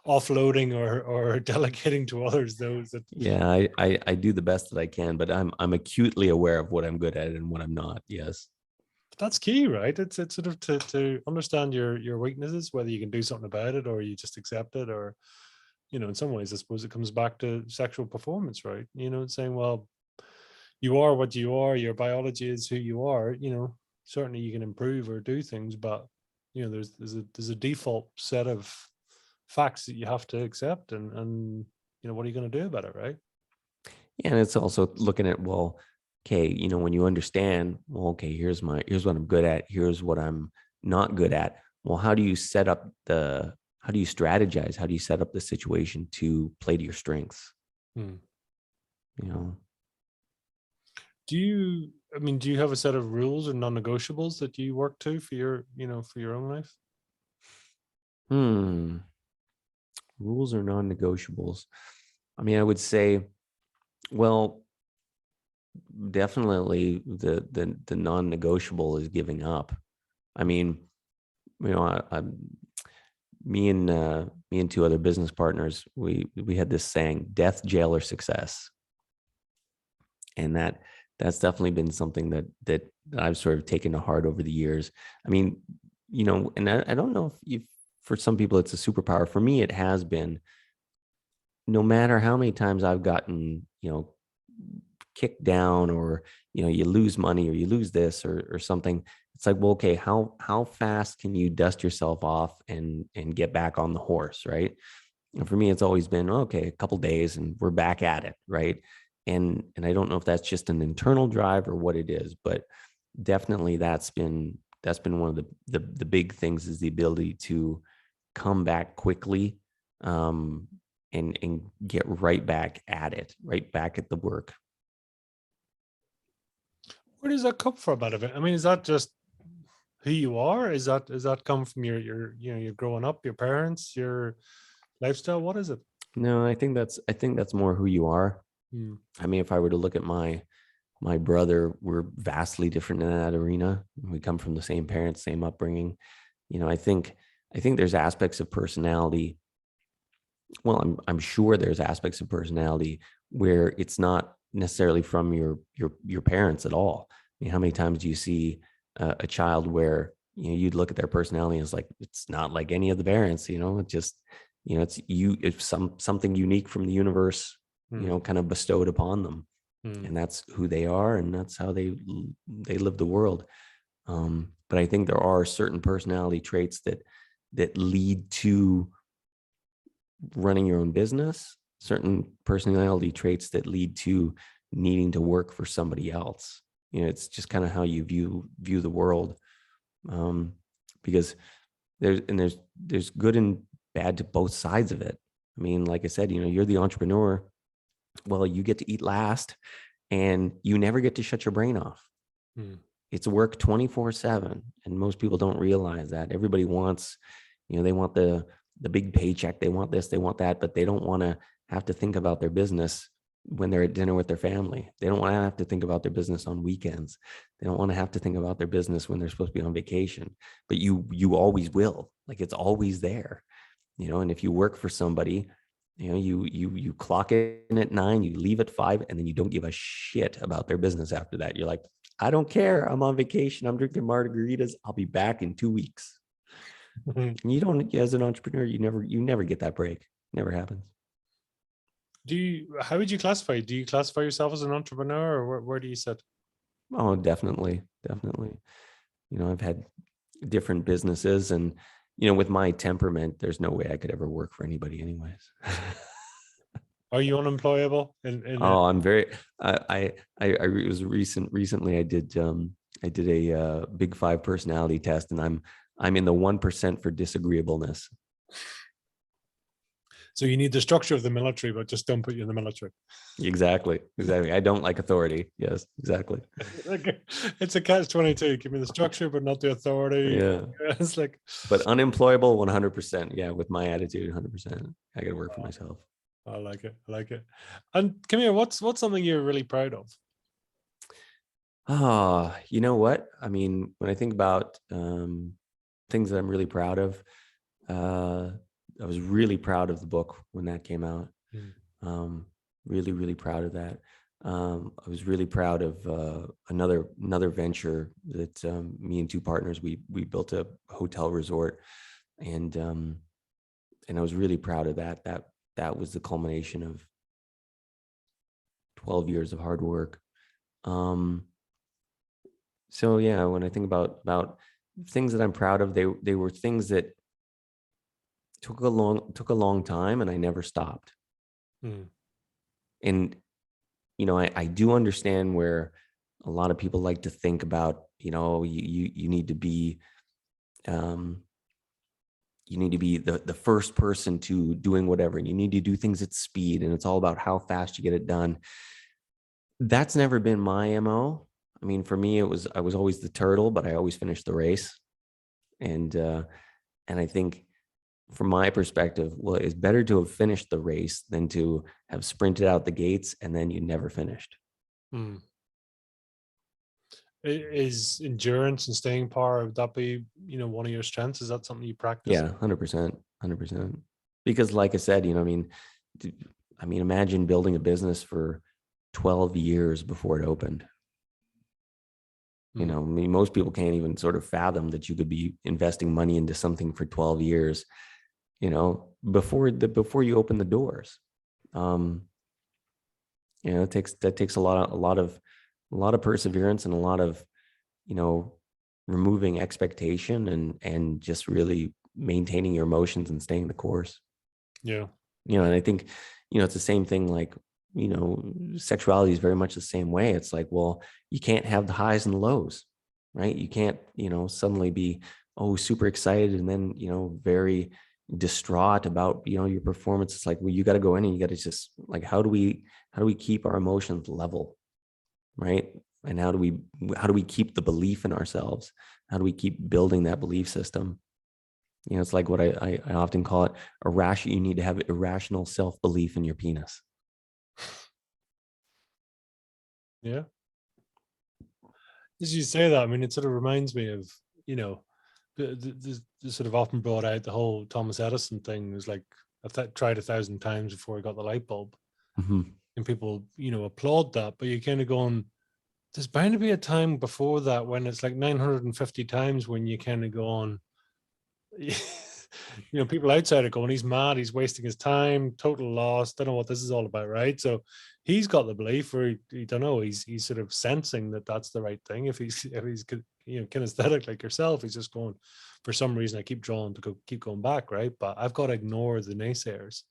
offloading or delegating to others those that
yeah I do the best that I can, but I'm acutely aware of what I'm good at and what I'm not. Yes.
that's key, right? It's sort of to understand your weaknesses, whether you can do something about it or you just accept it, or, you know, in some ways I suppose it comes back to sexual performance, right? You know, saying, well, you are what you are, your biology is who you are. You know, certainly you can improve or do things, but, you know, there's a default set of facts that you have to accept, and you know, what are you going to do about it, right?
Yeah, and it's also looking at, well, okay, you know, when you understand, well, okay, here's what I'm good at, here's what I'm not good at. Well, how do you strategize? How do you set up the situation to play to your strengths? You know,
do you have a set of rules or non-negotiables that you work to for your, you know, for your own life?
rules or non-negotiables. I mean, I would say, well, definitely the non-negotiable is giving up. I mean, you know, me and two other business partners, we had this saying: death, jail, or success. And that's definitely been something that I've sort of taken to heart over the years. I mean, and I don't know if for some people it's a superpower. For me, it has been, no matter how many times I've gotten, kicked down, or, you lose money or you lose this or something. It's like, well, okay, how fast can you dust yourself off and get back on the horse, right? And for me, it's always been, okay, a couple days and we're back at it, right? And I don't know if that's just an internal drive or what it is, but definitely that's been one of the big things, is the ability to come back quickly, and get right back at it, right back at the work.
Where does that come from out of it? I mean, is that just who you are? Is that come from your you're growing up, your parents, your lifestyle? What is it?
No, I think that's more who you are. I mean, if I were to look at my brother, we're vastly different in that arena. We come from the same parents, same upbringing. I think there's aspects of personality. Well, I'm sure there's aspects of personality where it's not necessarily from your parents at all. I mean, how many times do you see a child where you'd look at their personality and it's like, it's not like any of the parents, it just, it's something unique from the universe, kind of bestowed upon them. And that's who they are, and that's how they live the world. But I think there are certain personality traits that lead to running your own business, certain personality traits that lead to needing to work for somebody else. It's just kind of how you view the world. Because there's good and bad to both sides of it. I mean, like I said, you're the entrepreneur. Well, you get to eat last, and you never get to shut your brain off. It's work 24/7, and most people don't realize that. Everybody wants, they want the big paycheck, they want this, they want that, but they don't want to have to think about their business when they're at dinner with their family. They don't want to have to think about their business on weekends. They don't want to have to think about their business when they're supposed to be on vacation. But you always will. Like, it's always there. And if you work for somebody, you clock in at 9, you leave at 5, and then you don't give a shit about their business after that. You're like, I don't care. I'm on vacation. I'm drinking margaritas. I'll be back in 2 weeks. And you don't, as an entrepreneur, you never get that break. Never happens.
How would you classify? Do you classify yourself as an entrepreneur, or where do you sit?
Oh, definitely. I've had different businesses, and, with my temperament, there's no way I could ever work for anybody anyways.
Are you unemployable?
I'm very, it was recently I did a Big 5 personality test, and I'm in the 1% for disagreeableness.
So you need the structure of the military, but just don't put you in the military.
Exactly. I don't like authority. Yes, exactly.
It's a catch-22. Give me the structure, but not the authority.
Yeah.
It's like,
but unemployable 100%. Yeah, with my attitude, 100%. I got to work for myself.
I like it. And come here, what's something you're really proud of?
You know what? I mean, when I think about things that I'm really proud of, I was really proud of the book when that came out. Really, really proud of that. I was really proud of another venture that me and 2 partners, we built a hotel resort, and I was really proud of that. That was the culmination of 12 years of hard work. So yeah, when I think about things that I'm proud of, they were things that took a long time, and I never stopped. And I do understand where a lot of people like to think about, you need to be the first person to doing whatever, and you need to do things at speed, and it's all about how fast you get it done. That's never been my MO. I mean, for me, I was always the turtle, but I always finished the race. And I think, from my perspective, well, it's better to have finished the race than to have sprinted out the gates and then you never finished.
Is endurance and staying power, would that be, one of your strengths? Is that something you practice?
Yeah, 100%. Because like I said, I mean, imagine building a business for 12 years before it opened. You know, I mean, most people can't even sort of fathom that you could be investing money into something for 12 years, you know, before you open the doors. You know, that takes a lot of perseverance and a lot of, you know, removing expectation and just really maintaining your emotions and staying the course.
Yeah.
You know, and I think, you know, it's the same thing, like, you know, sexuality is very much the same way. It's like, well, you can't have the highs and lows, right? You can't, you know, suddenly be, oh, super excited and then, you know, very distraught about, you know, your performance. It's like, well, you got to go in and you got to just like, how do we keep our emotions level, right? And how do we keep the belief in ourselves? How do we keep building that belief system? You know, it's like what I often call it you need to have irrational self-belief in your penis.
Yeah. As you say that, I mean, it sort of reminds me of, you know, the sort of often brought out the whole Thomas Edison thing. It was like, I've tried 1,000 times before I got the light bulb. Mm-hmm. And people, you know, applaud that, but you're kind of going, there's bound to be a time before that when it's like 950 times when you kind of go on, you know, people outside are going, he's mad, he's wasting his time, total loss, don't know what this is all about, right? So he's got the belief, or he don't know, he's sort of sensing that that's the right thing. If he's you know, kinesthetic like yourself, he's just going, for some reason I keep drawn to keep going back, right? But I've got to ignore the naysayers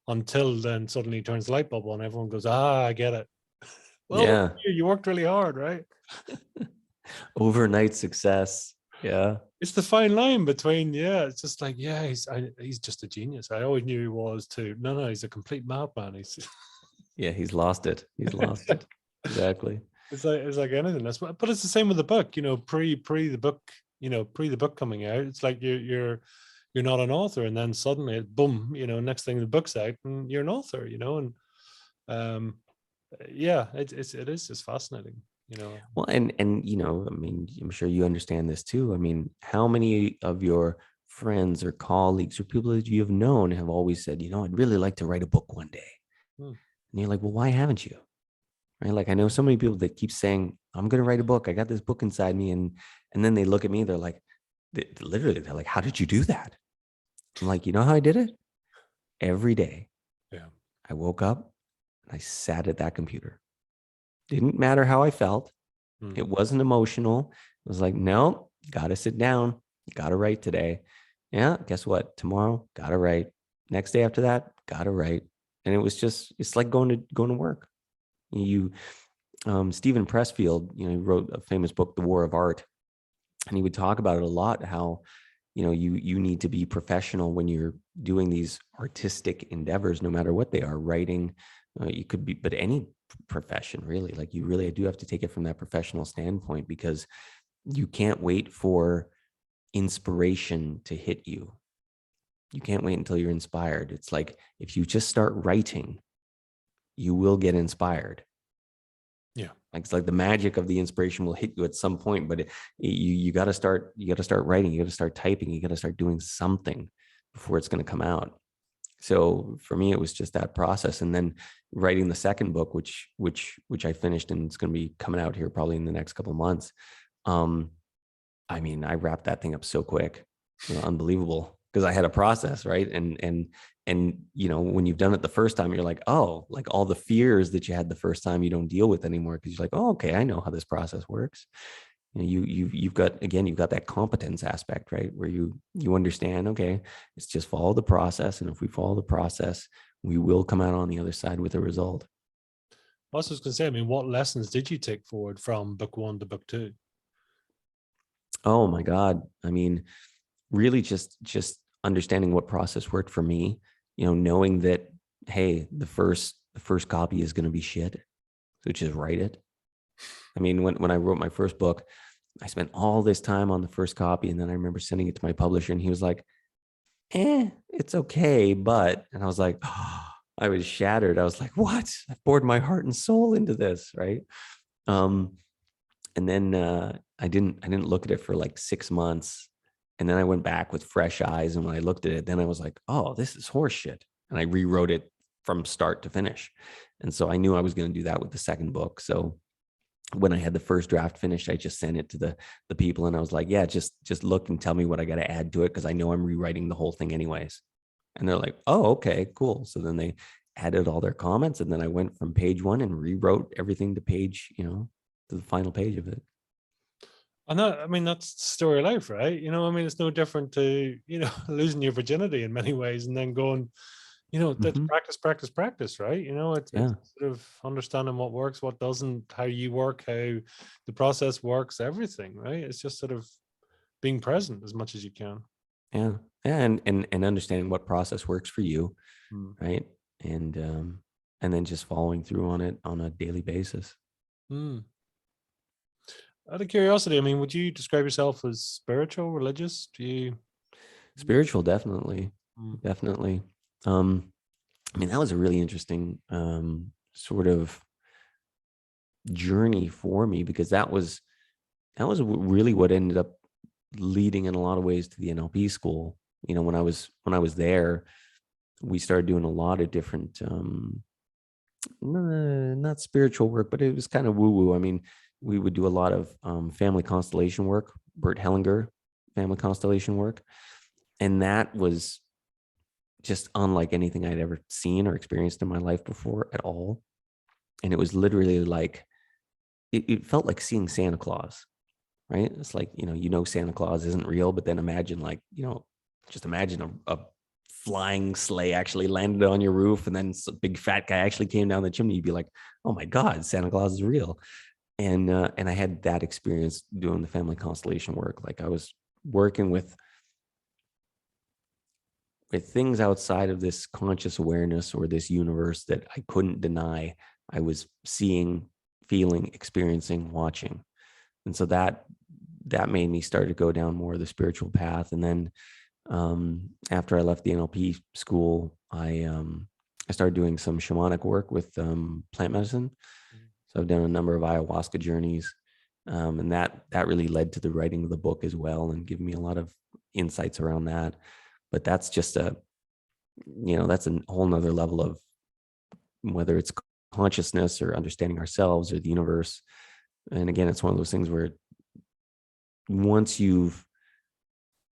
until then suddenly he turns the light bulb on, everyone goes, I get it. Well,
yeah,
you worked really hard, right?
Overnight success. Yeah.
It's the fine line between, yeah, it's just like, yeah, he's just a genius. I always knew he was too. No, he's a complete madman.
Yeah, he's lost it. He's lost it. Exactly.
It's like anything. But it's the same with the book, you know, pre the book, you know, pre the book coming out. It's like you're not an author, and then suddenly, boom, you know, next thing the book's out and you're an author, you know, and yeah, it is just fascinating, you know.
Well, and you know, I mean, I'm sure you understand this too. I mean, how many of your friends or colleagues or people that you have known have always said, you know, I'd really like to write a book one day. And you're like, well, why haven't you? Right? Like, I know so many people that keep saying, I'm going to write a book. I got this book inside me. And then they look at me, they're like, they're like, how did you do that? I'm like, you know how I did it? Every day.
Yeah.
I woke up and I sat at that computer. Didn't matter how I felt. It wasn't emotional. It was like, no, got to sit down. Got to write today. Yeah. Guess what? Tomorrow, got to write. Next day after that, got to write. And it was just, it's like going to work. Stephen Pressfield, you know, he wrote a famous book, The War of Art. And he would talk about it a lot, how, you know, you need to be professional when you're doing these artistic endeavors, no matter what they are. Writing, you could be, but any profession really, like you really do have to take it from that professional standpoint, because you can't wait for inspiration to hit you. You can't wait until you're inspired. It's like, if you just start writing, you will get inspired. Yeah. Like, it's like the magic of the inspiration will hit you at some point, but you got to start writing, you got to start typing, you got to start doing something before it's going to come out. So for me, it was just that process. And then writing the second book, which I finished, and it's going to be coming out here probably in the next couple of months. I mean, I wrapped that thing up so quick, you know, unbelievable, because I had a process, right? And you know, when you've done it the first time, you're like, oh, like all the fears that you had the first time, you don't deal with anymore, because you're like, oh, okay, I know how this process works. You know, you've got that competence aspect, right? Where you understand, okay, it's just follow the process. And if we follow the process, we will come out on the other side with a result.
I was just going to say, I mean, what lessons did you take forward from book one to book two?
Oh my God. I mean, really just understanding what process worked for me, you know, knowing that, hey, the first copy is going to be shit. So just write it. I mean, when I wrote my first book, I spent all this time on the first copy. And then I remember sending it to my publisher, and he was like, it's okay. But, and I was like, oh, I was shattered. I was like, what? I poured my heart and soul into this. Right. And then I didn't look at it for like 6 months. And then I went back with fresh eyes. And when I looked at it, then I was like, oh, this is horse shit. And I rewrote it from start to finish. And so I knew I was going to do that with the second book. So when I had the first draft finished, I just sent it to the people, and I was like, yeah, just look and tell me what I got to add to it, because I know I'm rewriting the whole thing anyways. And they're like, oh, okay, cool. So then they added all their comments, and then I went from page 1 and rewrote everything to page, to the final page of it.
And that, I mean, that's the story of life, right? I mean, it's no different to, losing your virginity in many ways and then going, that's practice, right? It's sort of understanding what works, what doesn't, how you work, how the process works, everything, right? It's just sort of being present as much as you can.
Yeah. And understanding what process works for you, right? And then just following through on it on a daily basis.
Out of curiosity, I mean, would you describe yourself as spiritual, religious?
Spiritual, definitely. Definitely. I mean, that was a really interesting sort of journey for me, because that was really what ended up leading in a lot of ways to the NLP school. When I was there, we started doing a lot of different not spiritual work, but it was kind of woo-woo. I mean, we would do a lot of family constellation work, Bert Hellinger family constellation work. And that was just unlike anything I'd ever seen or experienced in my life before at all. And it was literally like, it felt like seeing Santa Claus, right? It's like, Santa Claus isn't real, but then imagine just imagine a flying sleigh actually landed on your roof, and then a big fat guy actually came down the chimney. You'd be like, oh my God, Santa Claus is real. And I had that experience doing the family constellation work. Like, I was working with things outside of this conscious awareness or this universe that I couldn't deny. I was seeing, feeling, experiencing, watching. And so that made me start to go down more of the spiritual path. And then after I left the NLP school, I started doing some shamanic work with plant medicine. So I've done a number of ayahuasca journeys, and that really led to the writing of the book as well, and giving me a lot of insights around that. But that's just that's a whole nother level of whether it's consciousness or understanding ourselves or the universe. And again, it's one of those things where once you've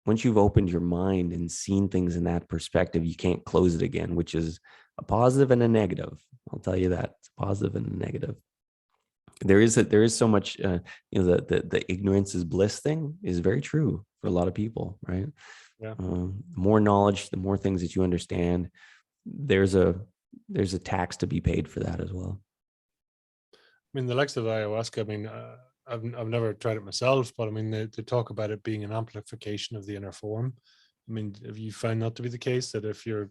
opened your mind and seen things in that perspective, you can't close it again, which is a positive and a negative. I'll tell you that. It's a positive and a negative. There is so much, the ignorance is bliss thing is very true for a lot of people, right?
Yeah.
More knowledge, the more things that you understand, there's a tax to be paid for that as well.
I mean, the likes of ayahuasca, I mean, I've never tried it myself, but I mean, they talk about it being an amplification of the inner form. I mean, have you found that to be the case, that if you're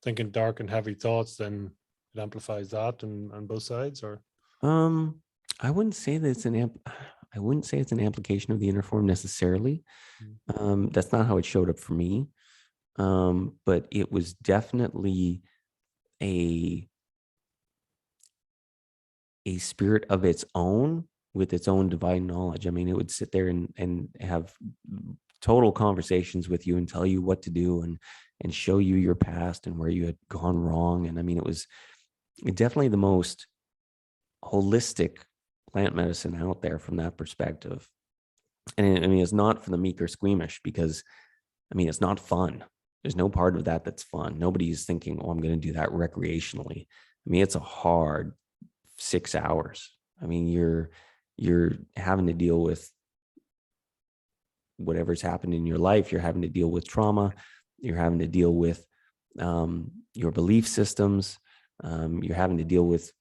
thinking dark and heavy thoughts, then it amplifies that on both sides? Or
I wouldn't say that I wouldn't say it's an application of the inner form necessarily. That's not how it showed up for me. But it was definitely a spirit of its own with its own divine knowledge. I mean, it would sit there and have total conversations with you and tell you what to do and show you your past and where you had gone wrong. And I mean, it was definitely the most holistic plant medicine out there from that perspective. And I mean, it's not for the meek or squeamish, because I mean, it's not fun. There's no part of that that's fun. Nobody's thinking, oh, I'm going to do that recreationally. I mean, it's a hard 6 hours. I mean, you're having to deal with whatever's happened in your life. You're having to deal with trauma. You're having to deal with your belief systems. You're having to deal with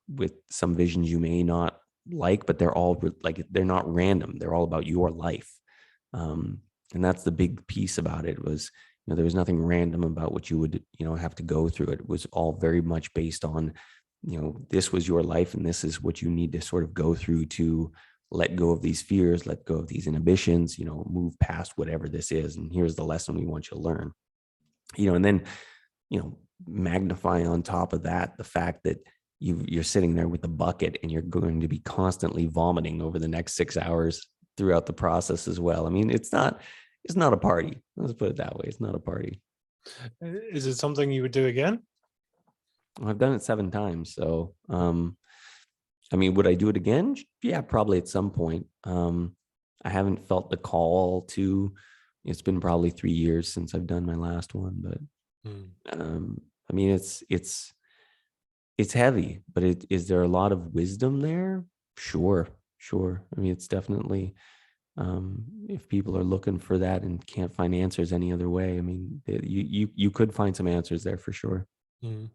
some visions you may not like, but they're all they're not random. They're all about your life. And that's the big piece about it was, there was nothing random about what you would, have to go through. It was all very much based on, this was your life and this is what you need to sort of go through to let go of these fears, let go of these inhibitions, move past whatever this is. And here's the lesson we want you to learn, and then, magnify on top of that the fact that you're sitting there with a bucket and you're going to be constantly vomiting over the next 6 hours throughout the process as well. I mean, it's not a party. Let's put it that way. It's not a party.
Is it something you would do again?
I've done it 7 times. So, I mean, would I do it again? Yeah, probably at some point. I haven't felt the call to. It's been probably 3 years since I've done my last one, but I mean, it's heavy, but is there a lot of wisdom there? Sure. I mean, it's definitely, if people are looking for that and can't find answers any other way, I mean, you could find some answers there for sure.
Yeah,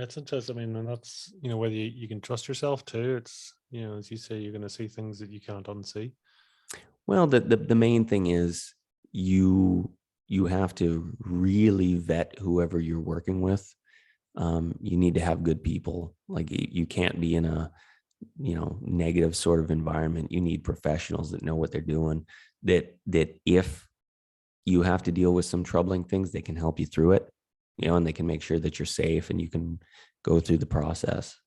it's interesting. I mean, and that's, whether you can trust yourself too. It's, as you say, you're going to see things that you can't unsee.
Well, the main thing is you have to really vet whoever you're working with. You need to have good people. Like you can't be in a negative sort of environment. You need professionals that know what they're doing. That if you have to deal with some troubling things, they can help you through it. And they can make sure that you're safe and you can go through the process.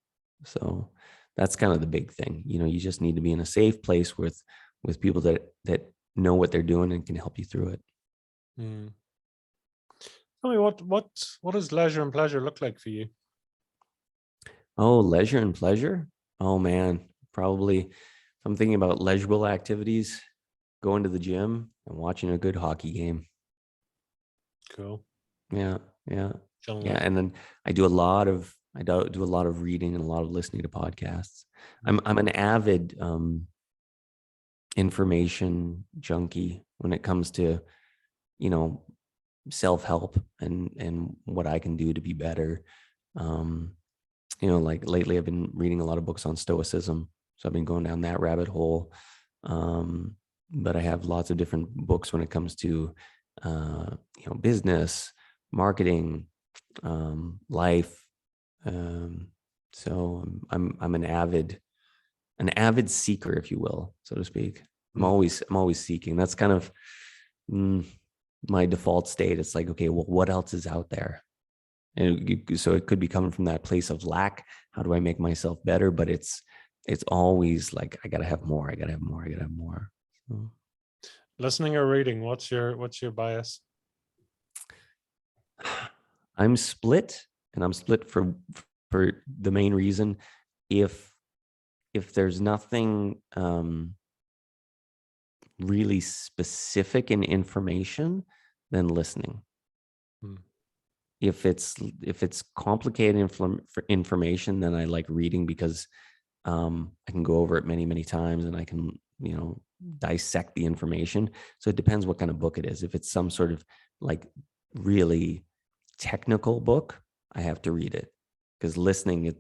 So that's kind of the big thing. You just need to be in a safe place with people that know what they're doing and can help you through it.
Tell me, what does leisure and pleasure look like for you?
Oh, leisure and pleasure. Oh man, probably if I'm thinking about leisurable activities, going to the gym and watching a good hockey game.
Cool.
Yeah. And then I do a lot of reading and a lot of listening to podcasts. I'm an avid information junkie when it comes to self-help and what I can do to be better. Like lately I've been reading a lot of books on stoicism, so I've been going down that rabbit hole. But I have lots of different books when it comes to business, marketing, life. So I'm an avid seeker, if you will, so to speak. I'm always seeking. That's kind of my default state. It's like, okay, well, what else is out there? And so it could be coming from that place of lack. How do I make myself better? But it's always like, I gotta have more. So.
Listening or reading? What's your bias?
I'm split, and I'm split for the main reason. If there's nothing really specific in information, then listening. If it's complicated information, then I like reading because I can go over it many times and I can dissect the information. So it depends what kind of book it is. If it's some sort of like really technical book, I have to read it, because listening,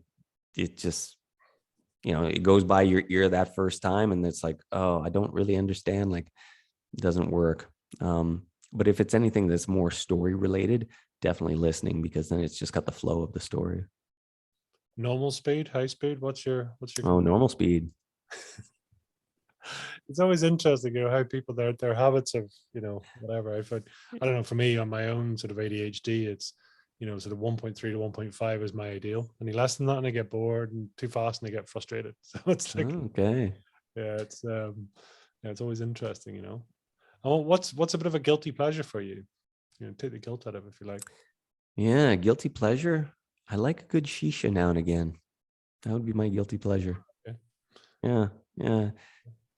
it just it goes by your ear that first time and it's like, oh, I don't really understand, like it doesn't work. But if it's anything that's more story related, definitely listening, because then it's just got the flow of the story.
Normal speed, high speed? What's your
normal speed?
It's always interesting, how people their habits of, whatever. I don't know, for me on my own sort of ADHD, it's, sort of 1.3 to 1.5 is my ideal. Any less than that and I get bored, and too fast and I get frustrated. So it's like,
okay.
Yeah, it's always interesting, Oh, what's a bit of a guilty pleasure for you? Take the guilt out of it if you like.
Yeah, guilty pleasure. I like a good shisha now and again. That would be my guilty pleasure.
Okay.
Yeah.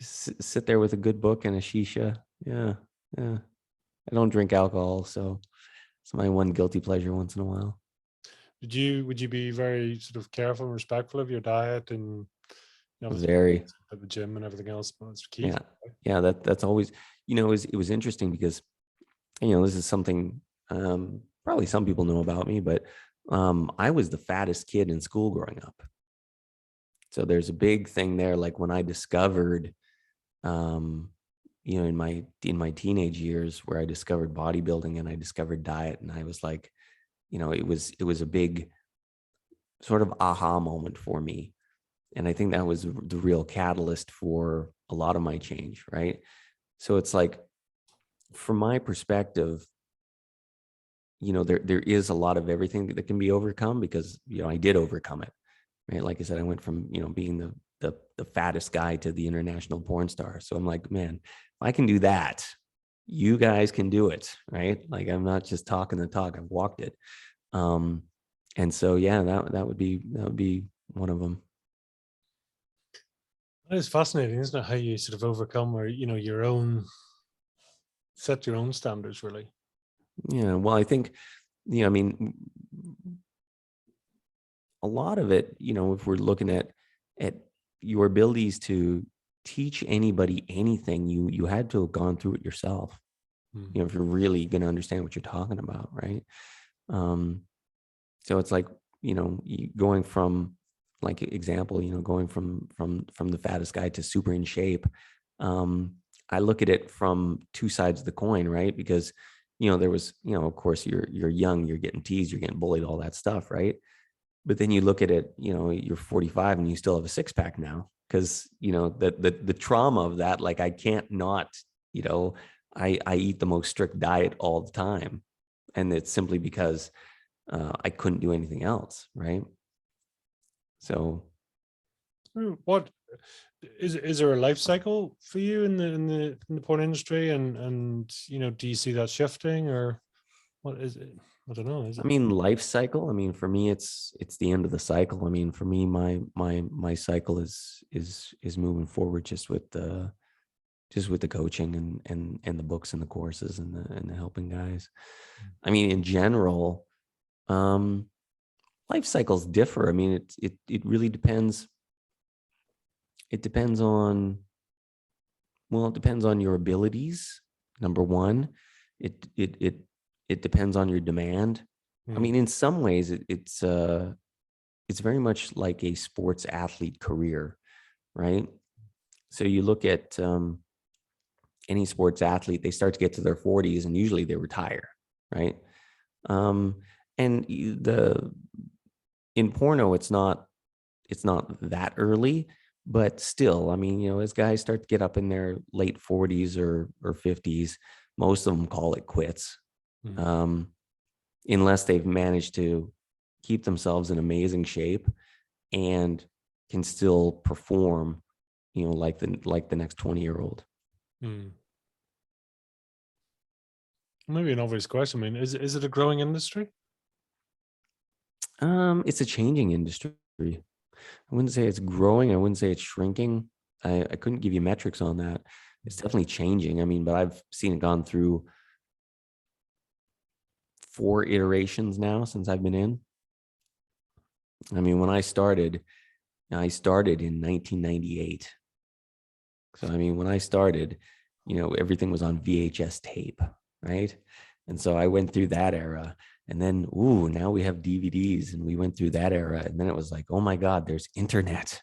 Sit there with a good book and a shisha. Yeah. I don't drink alcohol, so it's my one guilty pleasure once in a while.
Would you be very sort of careful and respectful of your diet and
very
at the gym and everything else? But it's key.
Yeah. That's always, it was interesting because this is something probably some people know about me, but I was the fattest kid in school growing up. So there's a big thing there. Like when I discovered, in my teenage years, where I discovered bodybuilding and I discovered diet, and I was like, it was a big sort of aha moment for me. And I think that was the real catalyst for a lot of my change, right? So it's like, from my perspective, there is a lot of everything that can be overcome, because, I did overcome it, right? Like I said, I went from, being the fattest guy to the international porn star. So I'm like, man, if I can do that, you guys can do it, right? Like, I'm not just talking the talk, I've walked it. And so, yeah, that would be one of them.
That is fascinating, isn't it? How you sort of overcome, or your own, set your own standards, really.
Yeah. Well, I think, I mean, a lot of it, if we're looking at your abilities to teach anybody anything, you had to have gone through it yourself. If you're really going to understand what you're talking about, right? So it's like, going from, like, example, going from the fattest guy to super in shape. I look at it from two sides of the coin, right? Because, there was, of course, you're young, you're getting teased, you're getting bullied, all that stuff, right? But then you look at it, you're 45 and you still have a six pack now, because, the trauma of that, like, I can't not, I eat the most strict diet all the time. And it's simply because I couldn't do anything else, right? So,
What is there a life cycle for you in the porn industry, and do you see that shifting, or what is it? I don't know. Is
I
it?
mean, life cycle. I mean, for me, it's the end of the cycle. I mean, for me, my cycle is moving forward just with the coaching and the books and the courses and the helping guys. I mean, in general, life cycles differ. I mean, it really depends. It depends on, well, it depends on your abilities. Number one, it depends on your demand. I mean, in some ways, it's very much like a sports athlete career, right? So you look at any sports athlete, they start to get to their 40s and usually they retire, right? And in porno, it's not that early, but still, I mean, as guys start to get up in their late 40s or 50s, most of them call it quits. Unless they've managed to keep themselves in amazing shape and can still perform, like the next 20-year-old.
Maybe an obvious question. I mean, is it a growing industry?
It's a changing industry. I wouldn't say it's growing. I wouldn't say it's shrinking. I couldn't give you metrics on that. It's definitely changing. I mean, but I've seen it gone through 4 iterations now since I've been in. I mean, when I started in 1998. So, I mean, when I started, everything was on VHS tape, right? And so I went through that era. And then, now we have DVDs, and we went through that era. And then it was like, oh my God, there's internet.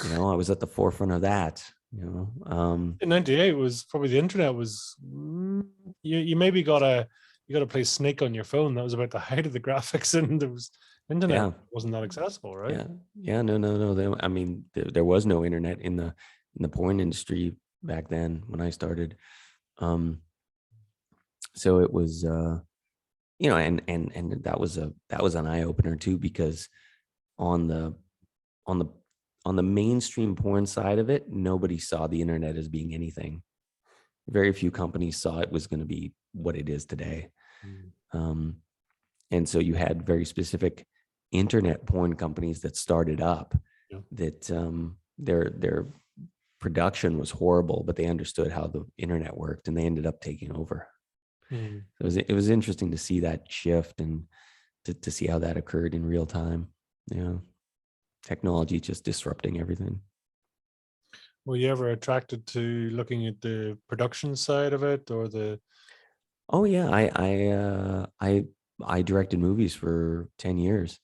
I was at the forefront of that.
In '98 was probably the internet was. You maybe got to play Snake on your phone. That was about the height of the graphics, and there was internet wasn't that accessible, right?
Yeah. No. I mean, there was no internet in the porn industry back then when I started. So it was, and that was an eye opener too, because on the mainstream porn side of it, nobody saw the internet as being anything. Very few companies saw it was going to be what it is today. And so you had very specific internet porn companies that started up that their production was horrible, but they understood how the internet worked and they ended up taking over. It was interesting to see that shift and to see how that occurred in real time. Technology just disrupting everything.
Were you ever attracted to looking at the production side of it, or the?
Oh yeah, I directed movies for 10 years.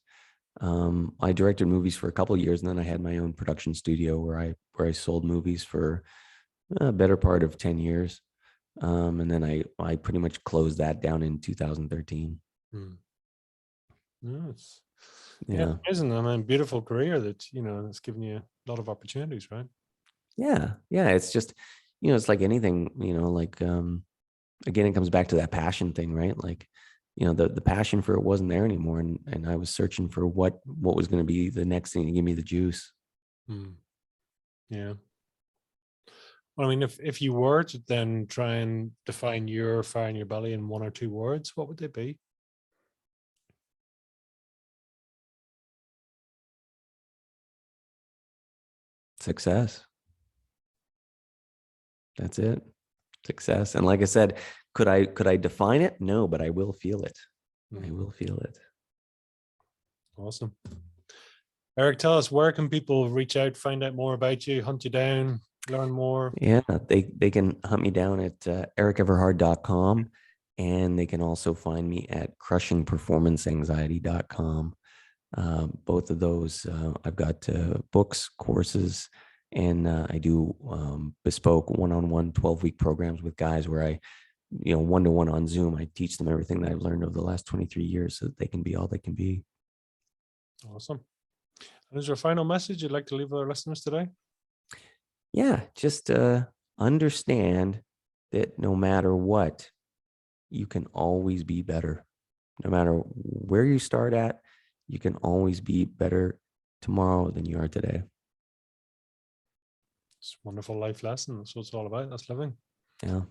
I directed movies for a couple of years, and then I had my own production studio where I sold movies for a better part of 10 years. And then I pretty much closed that down in 2013.
Yes. Yeah, amazing. I mean, beautiful career that, it's given you a lot of opportunities, right?
Yeah. It's just, it's like anything, like, again, it comes back to that passion thing, right? Like, the passion for it wasn't there anymore. And I was searching for what was going to be the next thing to give me the juice.
Yeah. Well, I mean, if you were to then try and define your fire in your belly in 1 or 2 words, what would they be?
Success. That's it. Success. And like I said, could I define it? No, but I will feel it. I will feel it.
Awesome. Erik, tell us, where can people reach out, find out more about you, hunt you down, learn more?
Yeah, they can hunt me down at erikeverhard.com, and they can also find me at crushingperformanceanxiety.com. Both of those, I've got books, courses, and I do bespoke one-on-one 12-week programs with guys where I, one-to-one on Zoom, I teach them everything that I've learned over the last 23 years so that they can be all they can be.
Awesome. And is there a final message you'd like to leave with our listeners today?
Yeah, just understand that no matter what, you can always be better. No matter where you start at, you can always be better tomorrow than you are today.
It's a wonderful life lesson. That's what it's all about. That's living.
Yeah.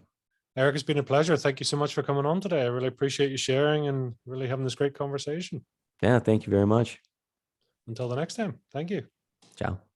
Erik, it's been a pleasure. Thank you so much for coming on today. I really appreciate you sharing and really having this great conversation.
Yeah, thank you very much.
Until the next time. Thank you.
Ciao.